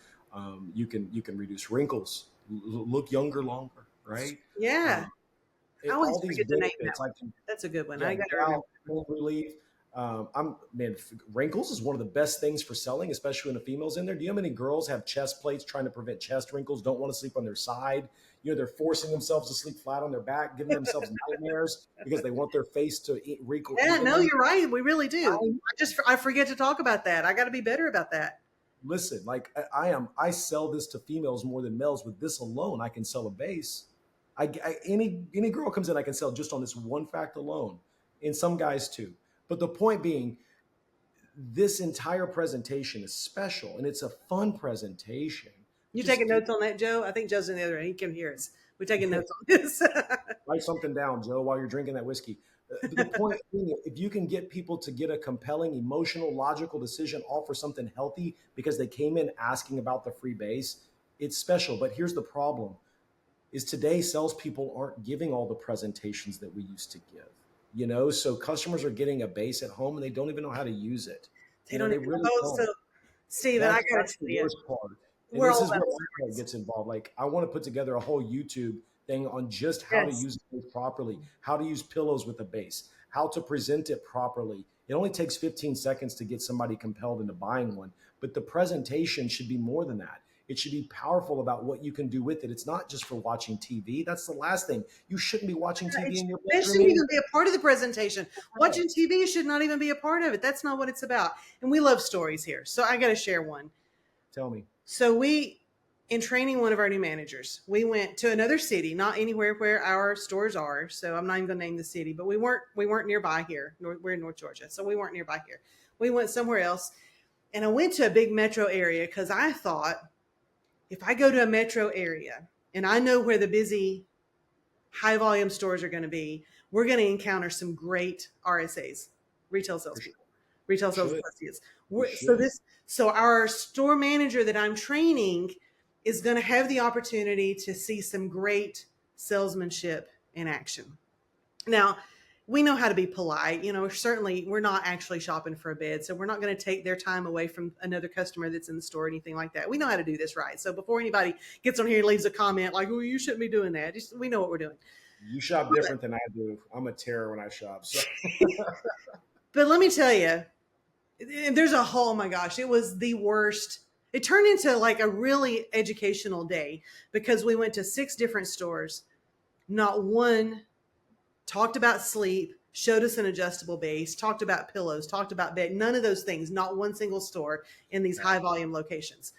You can reduce wrinkles, look younger longer. Right? Yeah. Uh, I always all these forget to name that benefits one. like That's a good one. yeah, I got to remember. gout, pain relief. I'm man, wrinkles is one of the best things for selling, especially when the females in there. Do you know how many girls have chest plates trying to prevent chest wrinkles? Don't want to sleep on their side. They're forcing themselves to sleep flat on their back, giving themselves nightmares because they want their face to wrinkle Yeah, no, evenly. you're right. We really do. I I forget to talk about that. I got to be better about that. listen, like I sell this to females more than males. With this alone, I can sell a base. Any girl comes in, I can sell just on this one fact alone, and some guys too. But the point being, this entire presentation is special and it's a fun presentation. You taking Just notes on that, Joe? I think Joe's in the other end. He can hear us. We're taking notes on this. write something down, Joe, while you're drinking that whiskey. But the point being, if you can get people to get a compelling, emotional, logical decision all for something healthy because they came in asking about the free base, it's special. But here's the problem is today salespeople aren't giving all the presentations that we used to give. So customers are getting a base at home and they don't even know how to use it. They don't They even really know. So, don't. Steven, I got That's to the tell you, worst part. And we're this all is about where my heart stories. gets involved. Like I want to put together a whole YouTube thing on just how to Yes. use it properly, how to use pillows with a base, how to present it properly. It only takes 15 seconds to get somebody compelled into buying one, but the presentation should be more than that. It should be powerful about what you can do with it. It's not just for watching TV. That's the last thing. You shouldn't be watching TV in your That bedroom shouldn't anyway. even be a part of the presentation. Watching TV should not even be a part of it. That's not what it's about. And we love stories here. So I got to share one. Tell me. So in training one of our new managers, we went to another city, not anywhere where our stores are. So I'm not even going to name the city, but we weren't nearby here. We're in North Georgia, so we weren't nearby here. We went somewhere else, and I went to a big metro area because I thought if I go to a metro area and I know where the busy, high volume stores are going to be, we're going to encounter some great RSAs, retail For sure. salespeople, retail sales Should. associates. You So should. so our store manager that I'm training is going to have the opportunity to see some great salesmanship in action. Now, we know how to be polite. Certainly we're not actually shopping for a bed, so we're not going to take their time away from another customer that's in the store or anything like that. We know how to do this right. So before anybody gets on here and leaves a comment like, "Oh, you shouldn't be doing that," we know what we're doing. You shop different than I do. I'm a terror when I shop. So But let me tell you, there's a whole, oh my gosh, it was the worst. It turned into like a really educational day because we went to 6 different stores. Not one talked about sleep, showed us an adjustable base, talked about pillows, talked about bed, none of those things, not one single store in these high volume locations.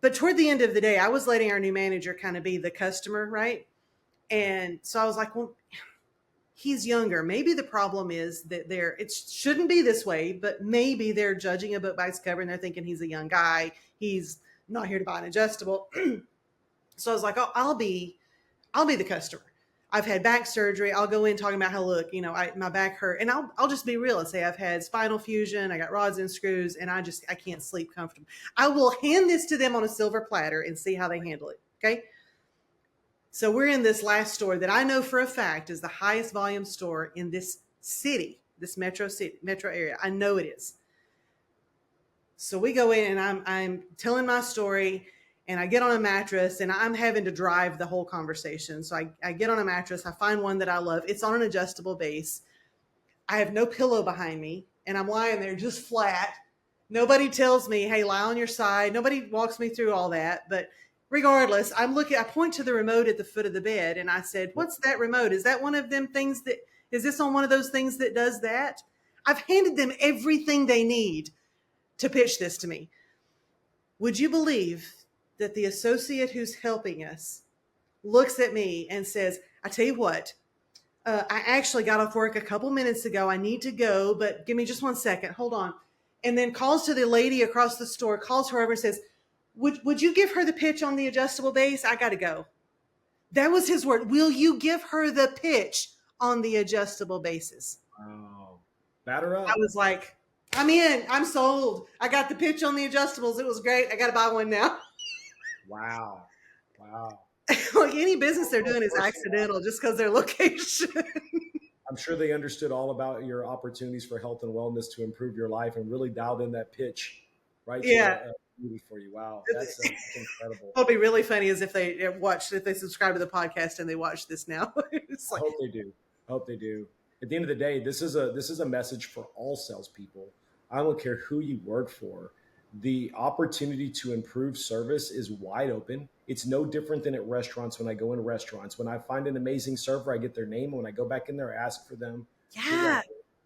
But toward the end of the day, I was letting our new manager kind of be the customer, right? And so I was like, well, he's younger. Maybe the problem is that it shouldn't be this way, but maybe they're judging a book by its cover and they're thinking he's a young guy. He's not here to buy an adjustable. So I was like, oh, I'll be the customer. I've had back surgery. I'll go in talking about how, look, my back hurt, and I'll just be real and say I've had spinal fusion. I got rods and screws, and I can't sleep comfortably. I will hand this to them on a silver platter and see how they handle it. Okay. So we're in this last store that I know for a fact is the highest volume store in this city, this metro area. I know it is. So we go in and I'm telling my story, and I get on a mattress and I'm having to drive the whole conversation. So I get on a mattress, I find one that I love. It's on an adjustable base. I have no pillow behind me and I'm lying there just flat. Nobody tells me, hey, lie on your side. Nobody walks me through all that. But regardless, I point to the remote at the foot of the bed and I said, what's that remote? Is that one of them things is this on one of those things that does that? I've handed them everything they need to pitch this to me. Would you believe that the associate who's helping us looks at me and says, I tell you what, I actually got off work a couple minutes ago. I need to go, but give me just 1 second. Hold on. And then calls to the lady across the store, calls her over and says, would you give her the pitch on the adjustable base? I got to go. That was his word. Will you give her the pitch on the adjustable bases? Wow. Batter I up. was like, I'm in. I'm sold. I got the pitch on the adjustables. It was great. I got to buy one now. Wow. Wow. Like any business they're Oh, doing is accidental just because their location. I'm sure they understood all about your opportunities for health and wellness to improve your life and really dialed in that pitch right to Yeah. the beauty for you. Wow. That's incredible. What'll be really funny is if they subscribe to the podcast and they watch this now. It's I like, hope they do. I hope they do. At the end of the day, this is a message for all salespeople. I don't care who you work for. The opportunity to improve service is wide open. It's no different than at restaurants. When I go in restaurants, when I find an amazing server, I get their name. When I go back in there, I ask for them. yeah,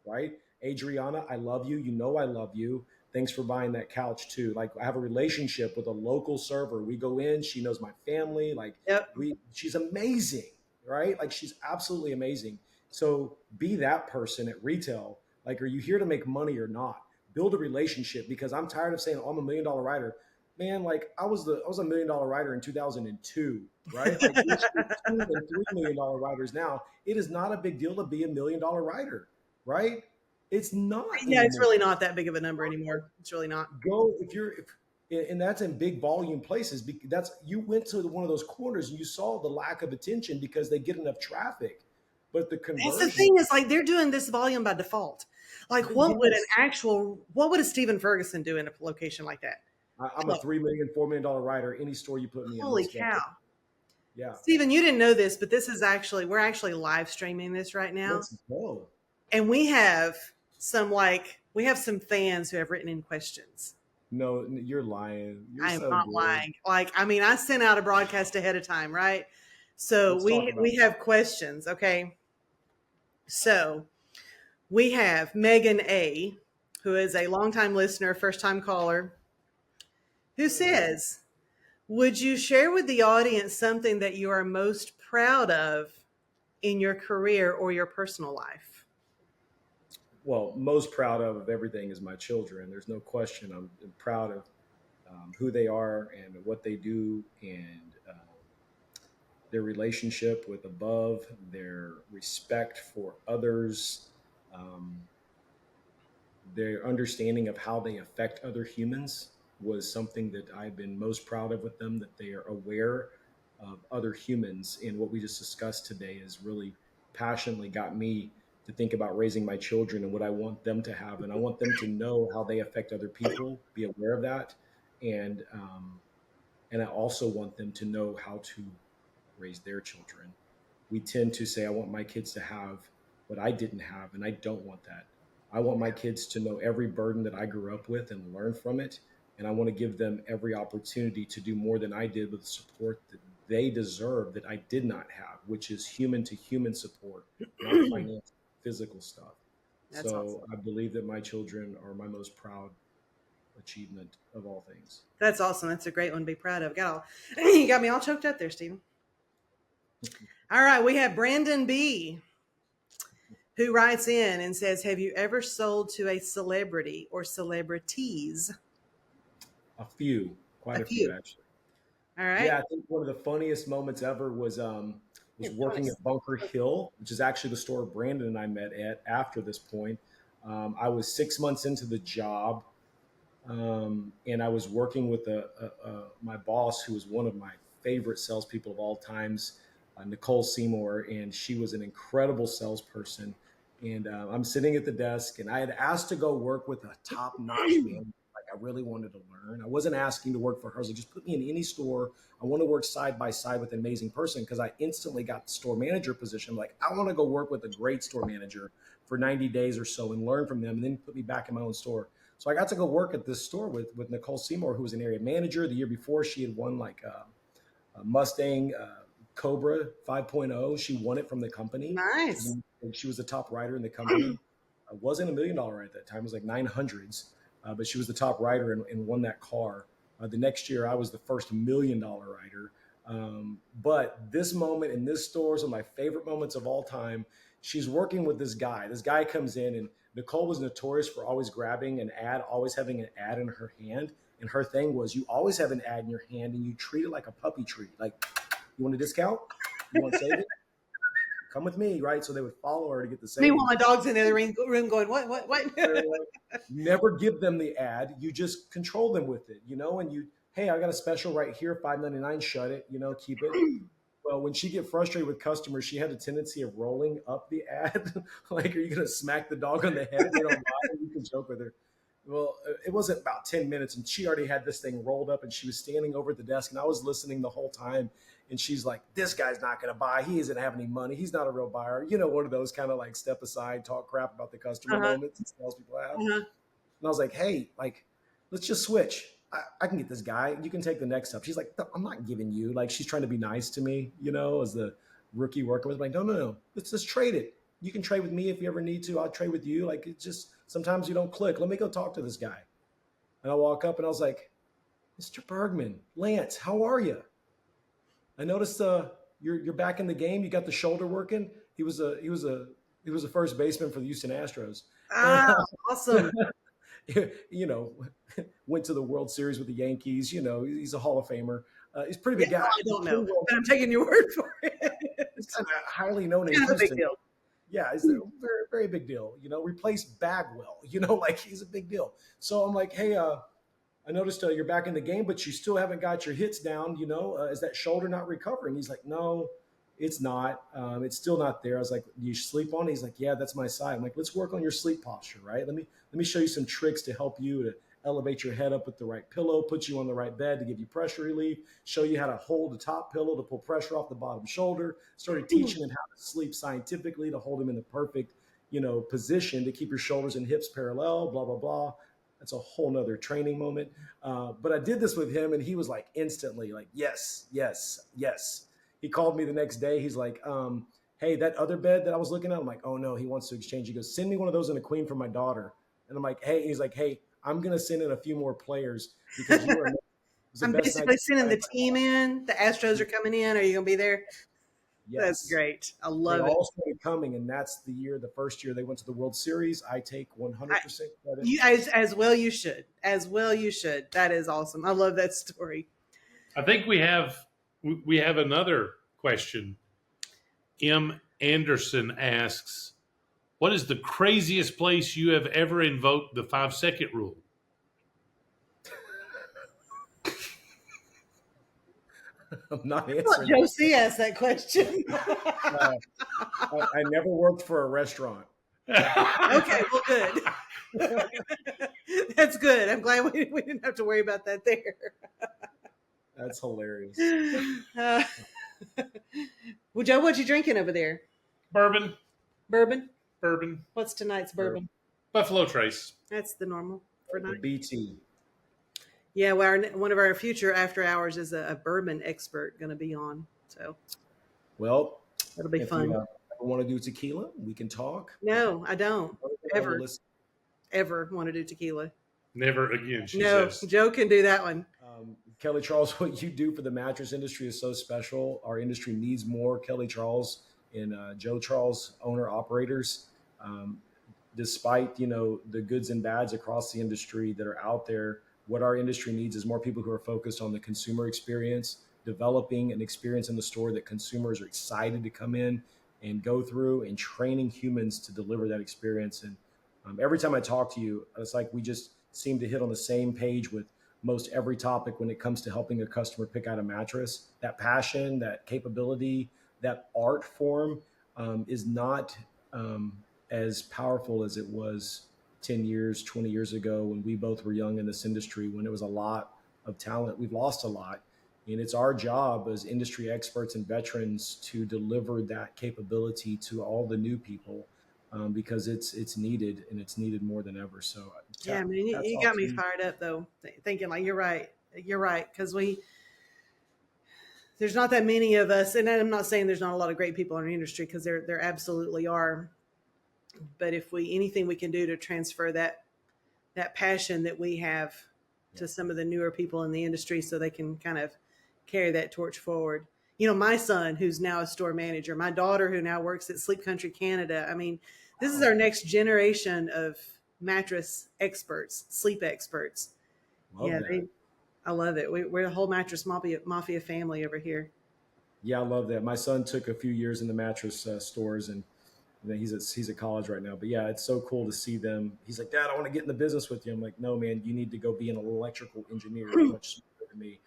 Right? Adriana, I love you. You know I love you. Thanks for buying that couch too. Like I have a relationship with a local server. We go in, she knows my family. Like yep. she's amazing, right? Like she's absolutely amazing. So be that person at retail. Like, are you here to make money or not? Build a relationship because I'm tired of saying, oh, I'm $1 million writer. Man, like I was a $1 million writer in 2002, right? Like there's 2 and $3 million writers now. It is not a big deal to be $1 million writer, right? It's not Yeah, it's anymore. really not that big of a number anymore. It's really not. Go and that's in big volume places. That's you went to one of those corners and you saw the lack of attention because they get enough traffic, but the That's the conversion, thing is like they're doing this volume by default. Like yes. what would a Stephen Ferguson do in a location like that? I'm a Oh, 3 million, $4 million writer. Any store you put me in, holy most cow. definitely. Yeah, Stephen, you didn't know this, but we're actually live streaming this right now. let's go. And we have some fans who have written in questions. No, you're lying. You're I am so not good. lying. Like, I mean, I sent out a broadcast ahead of time, right? So Let's talk about we have questions, okay? So we have Megan A, who is a longtime listener, first time caller, who says, would you share with the audience something that you are most proud of in your career or your personal life? well, most proud of everything is my children. There's no question. I'm proud of who they are and what they do, and their relationship with above, their respect for others, um, their understanding of how they affect other humans was something that I've been most proud of with them, that they are aware of other humans. And what we just discussed today has really passionately got me to think about raising my children and what I want them to have. And I want them to know how they affect other people, be aware of that. And, and I also want them to know how to raise their children. We tend to say, I want my kids to have what I didn't have, and I don't want that. I want my kids to know every burden that I grew up with and learn from it. And I want to give them every opportunity to do more than I did with the support that they deserve that I did not have, which is human to human support, not financial, physical stuff. That's So awesome. I believe that my children are my most proud achievement of all things. That's awesome. That's a great one to be proud of. You got me all choked up there, Stephen. All right, we have Brandon B, who writes in and says, have you ever sold to a celebrity or celebrities? A few, A quite a few few. actually. All right. Yeah, I think one of the funniest moments ever was Yeah, working nice. at Bunker Hill, which is actually the store Brandon and I met at after this point. I was 6 months into the job, and I was working with my boss, who was one of my favorite salespeople of all times, Nicole Seymour, and she was an incredible salesperson. And I'm sitting at the desk, and I had asked to go work with a top-notch man. Like I really wanted to learn. I wasn't asking to work for her. I was like, just put me in any store. I want to work side by side with an amazing person, because I instantly got the store manager position. I'm like, I want to go work with a great store manager for 90 days or so and learn from them, and then put me back in my own store. So I got to go work at this store with Nicole Seymour, who was an area manager. The year before, she had won like a Mustang Cobra 5.0. She won it from the company. Nice. She was the top rider in the company. Wasn't $1 million at that time. It was like 900s, but she was the top rider and won that car. The next year, I was the first $1 million rider. But this moment in this store is one of my favorite moments of all time. She's working with this guy. This guy comes in, and Nicole was notorious for always grabbing an ad, always having an ad in her hand. And her thing was, you always have an ad in your hand and you treat it like a puppy treat. Like, you want a discount? You want to save it? Come with me, right? So they would follow her to get the savings. Meanwhile, my dog's in the other room going, what? Never give them the ad. You just control them with it, and hey, I got a special right here, $5.99, shut it, keep it. Well, when she get frustrated with customers, she had a tendency of rolling up the ad. Like, are you going to smack the dog on the head if they don't buy it? You can joke with her. Well, it wasn't about 10 minutes, and she already had this thing rolled up, and she was standing over at the desk, and I was listening the whole time. And she's like, this guy's not going to buy. He doesn't have any money. He's not a real buyer. One of those kind of like step aside, talk crap about the customer moments that salespeople have. And I was like, hey, like, let's just switch. I can get this guy. You can take the next step. She's like, no, I'm not giving you. Like, she's trying to be nice to me, as the rookie working with. I'm like, no. Let's just trade it. You can trade with me if you ever need to. I'll trade with you. Like, it's just sometimes you don't click. Let me go talk to this guy. And I walk up and I was like, Mr. Bergman, Lance, how are you? I noticed you're back in the game. You got the shoulder working. He was a first baseman for the Houston Astros. Awesome. Went to the World Series with the Yankees. He's a Hall of Famer. He's a pretty big guy. I don't know, but I'm taking your word for it. He's kind of highly known in Houston. Houston. Big deal. Yeah, it's a very, very big deal. Replace Bagwell. Like, he's a big deal. So I'm like, hey, I noticed you're back in the game, but you still haven't got your hits down. Is that shoulder not recovering? He's like, no, it's not. It's still not there. I was like, do you sleep on it? He's like, yeah, that's my side. I'm like, let's work on your sleep posture, right? Let me show you some tricks to help you to elevate your head up with the right pillow, put you on the right bed to give you pressure relief, show you how to hold the top pillow to pull pressure off the bottom shoulder. Started teaching him how to sleep scientifically to hold him in the perfect, position to keep your shoulders and hips parallel, blah, blah, blah. That's a whole nother training moment. But I did this with him, and he was like instantly like, yes, yes, yes. He called me the next day. He's like, hey, that other bed that I was looking at, I'm like, oh no, he wants to exchange. He goes, send me one of those and a queen for my daughter. And I'm like, hey, he's like, hey, I'm going to send in a few more players because you are. I'm basically sending the team in. The Astros are coming in. Are you going to be there? Yes. That's great. I love it. They all started coming, and that's the first year they went to the World Series. I take 100% credit. As well you should. As well you should. That is awesome. I love that story. I think we have another question. M. Anderson asks, what is the craziest place you have ever invoked the 5-second rule? I'm not answering. Josie asked that question. I never worked for a restaurant. Okay, well, good. That's good. I'm glad we didn't have to worry about that there. That's hilarious. Well, Joe, what you drinking over there? Bourbon. Bourbon? Bourbon. What's tonight's bourbon? Buffalo Trace. That's the normal for night. BT. Yeah, well, one of our future after hours is a bourbon expert going to be on. So, well, that'll be fun. If you want to do tequila, we can talk. No, I don't ever want to do tequila. Never again. She says. Joe can do that one. Kelly Charles, what you do for the mattress industry is so special. Our industry needs more Kelly Charles and Joe Charles owner operators. Despite the goods and bads across the industry that are out there, what our industry needs is more people who are focused on the consumer experience, developing an experience in the store that consumers are excited to come in and go through, and training humans to deliver that experience. And every time I talk to you, it's like we just seem to hit on the same page with most every topic when it comes to helping a customer pick out a mattress. That passion, that capability, that art form is not as powerful as it was 10 years, 20 years ago when we both were young in this industry, when it was a lot of talent. We've lost a lot. And it's our job as industry experts and veterans to deliver that capability to all the new people, because it's needed, and it's needed more than ever. So Yeah, I mean, that's you all got to me you. fired up though, thinking like you're right, because there's not that many of us, and I'm not saying there's not a lot of great people in our industry, because there absolutely are. But if anything we can do to transfer that passion that we have Yeah. to some of the newer people in the industry, so they can kind of carry that torch forward. You know, my son, who's now a store manager, my daughter, who now works at Sleep Country Canada. I mean, this is Wow. our next generation of mattress experts, sleep experts. Love Yeah, that. I love it. We're a whole mattress mafia family over here. Yeah, I love that. My son took a few years in the mattress stores, and he's at college right now. But yeah, it's so cool to see them. He's like, Dad, I want to get in the business with you. I'm like, no, man, you need to go be an electrical engineer. You're much smarter than me.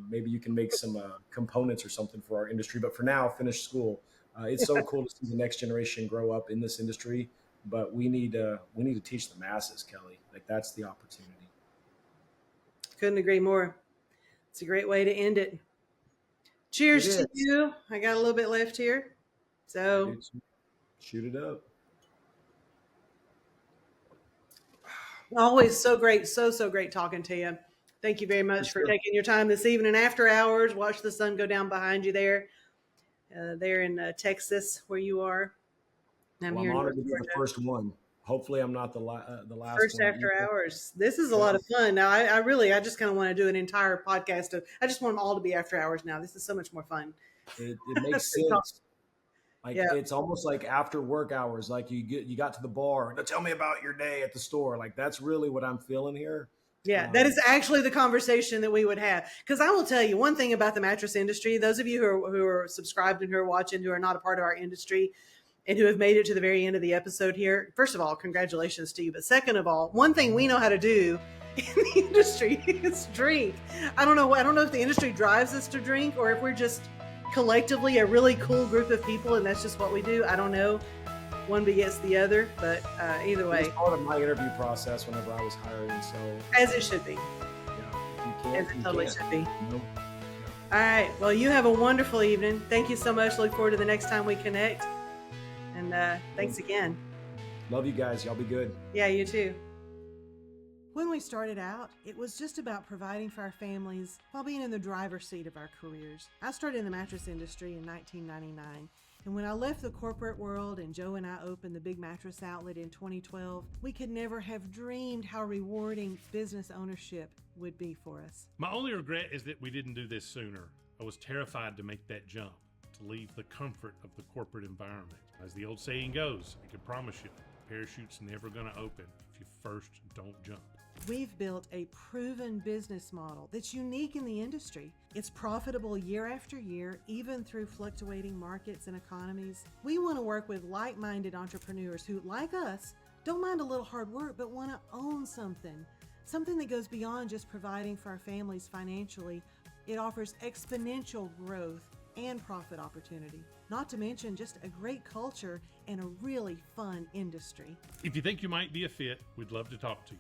Maybe you can make some components or something for our industry. But for now, finish school. It's so cool to see the next generation grow up in this industry. But we need to teach the masses, Kelly. Like, that's the opportunity. Couldn't agree more. It's a great way to end it. It Cheers to is. you. I got a little bit left here. I So do too. Shoot it up. always so great, so great talking to you. Thank you very For much for sure. taking your time this evening after hours. Watch the sun go down behind you there in Texas where you are. I'm Well, here I'm in North honored to be the Georgia. first one. Hopefully, I'm not the last First one after either. hours. This is a Yeah, lot of fun. Now, I just kind of want to do an entire podcast of. I just want them all to be after hours now. This is so much more fun. it makes sense. Like, Yeah, it's almost like after work hours. Like, you got to the bar. Now tell me about your day at the store. Like, that's really what I'm feeling here. yeah, that Um, is actually the conversation that we would have. Because I will tell you one thing about the mattress industry. Those of you who are subscribed and who are watching, who are not a part of our industry, and who have made it to the very end of the episode here, first of all, congratulations to you. But second of all, one thing we know how to do in the industry is drink. I don't know. I don't know if the industry drives us to drink, or if we're just collectively a really cool group of people, and that's just what we do. I don't know. One begets the other, but either it was way, part of my interview process whenever I was hired. And so, as it should be, yeah, if you as can't, it you totally can't. should be. You know? All right. Well, you have a wonderful evening. Thank you so much. Look forward to the next time we connect. And thanks again. Love you guys. Y'all be good. Yeah, you too. When we started out, it was just about providing for our families while being in the driver's seat of our careers. I started in the mattress industry in 1999. And when I left the corporate world and Joe and I opened the Big Mattress Outlet in 2012, we could never have dreamed how rewarding business ownership would be for us. My only regret is that we didn't do this sooner. I was terrified to make that jump, to leave the comfort of the corporate environment. As the old saying goes, I can promise you, the parachute's never going to open if you first don't jump. We've built a proven business model that's unique in the industry. It's profitable year after year, even through fluctuating markets and economies. We want to work with like-minded entrepreneurs who, like us, don't mind a little hard work, but want to own something that goes beyond just providing for our families financially. It offers exponential growth and profit opportunity, not to mention just a great culture and a really fun industry. If you think you might be a fit, we'd love to talk to you.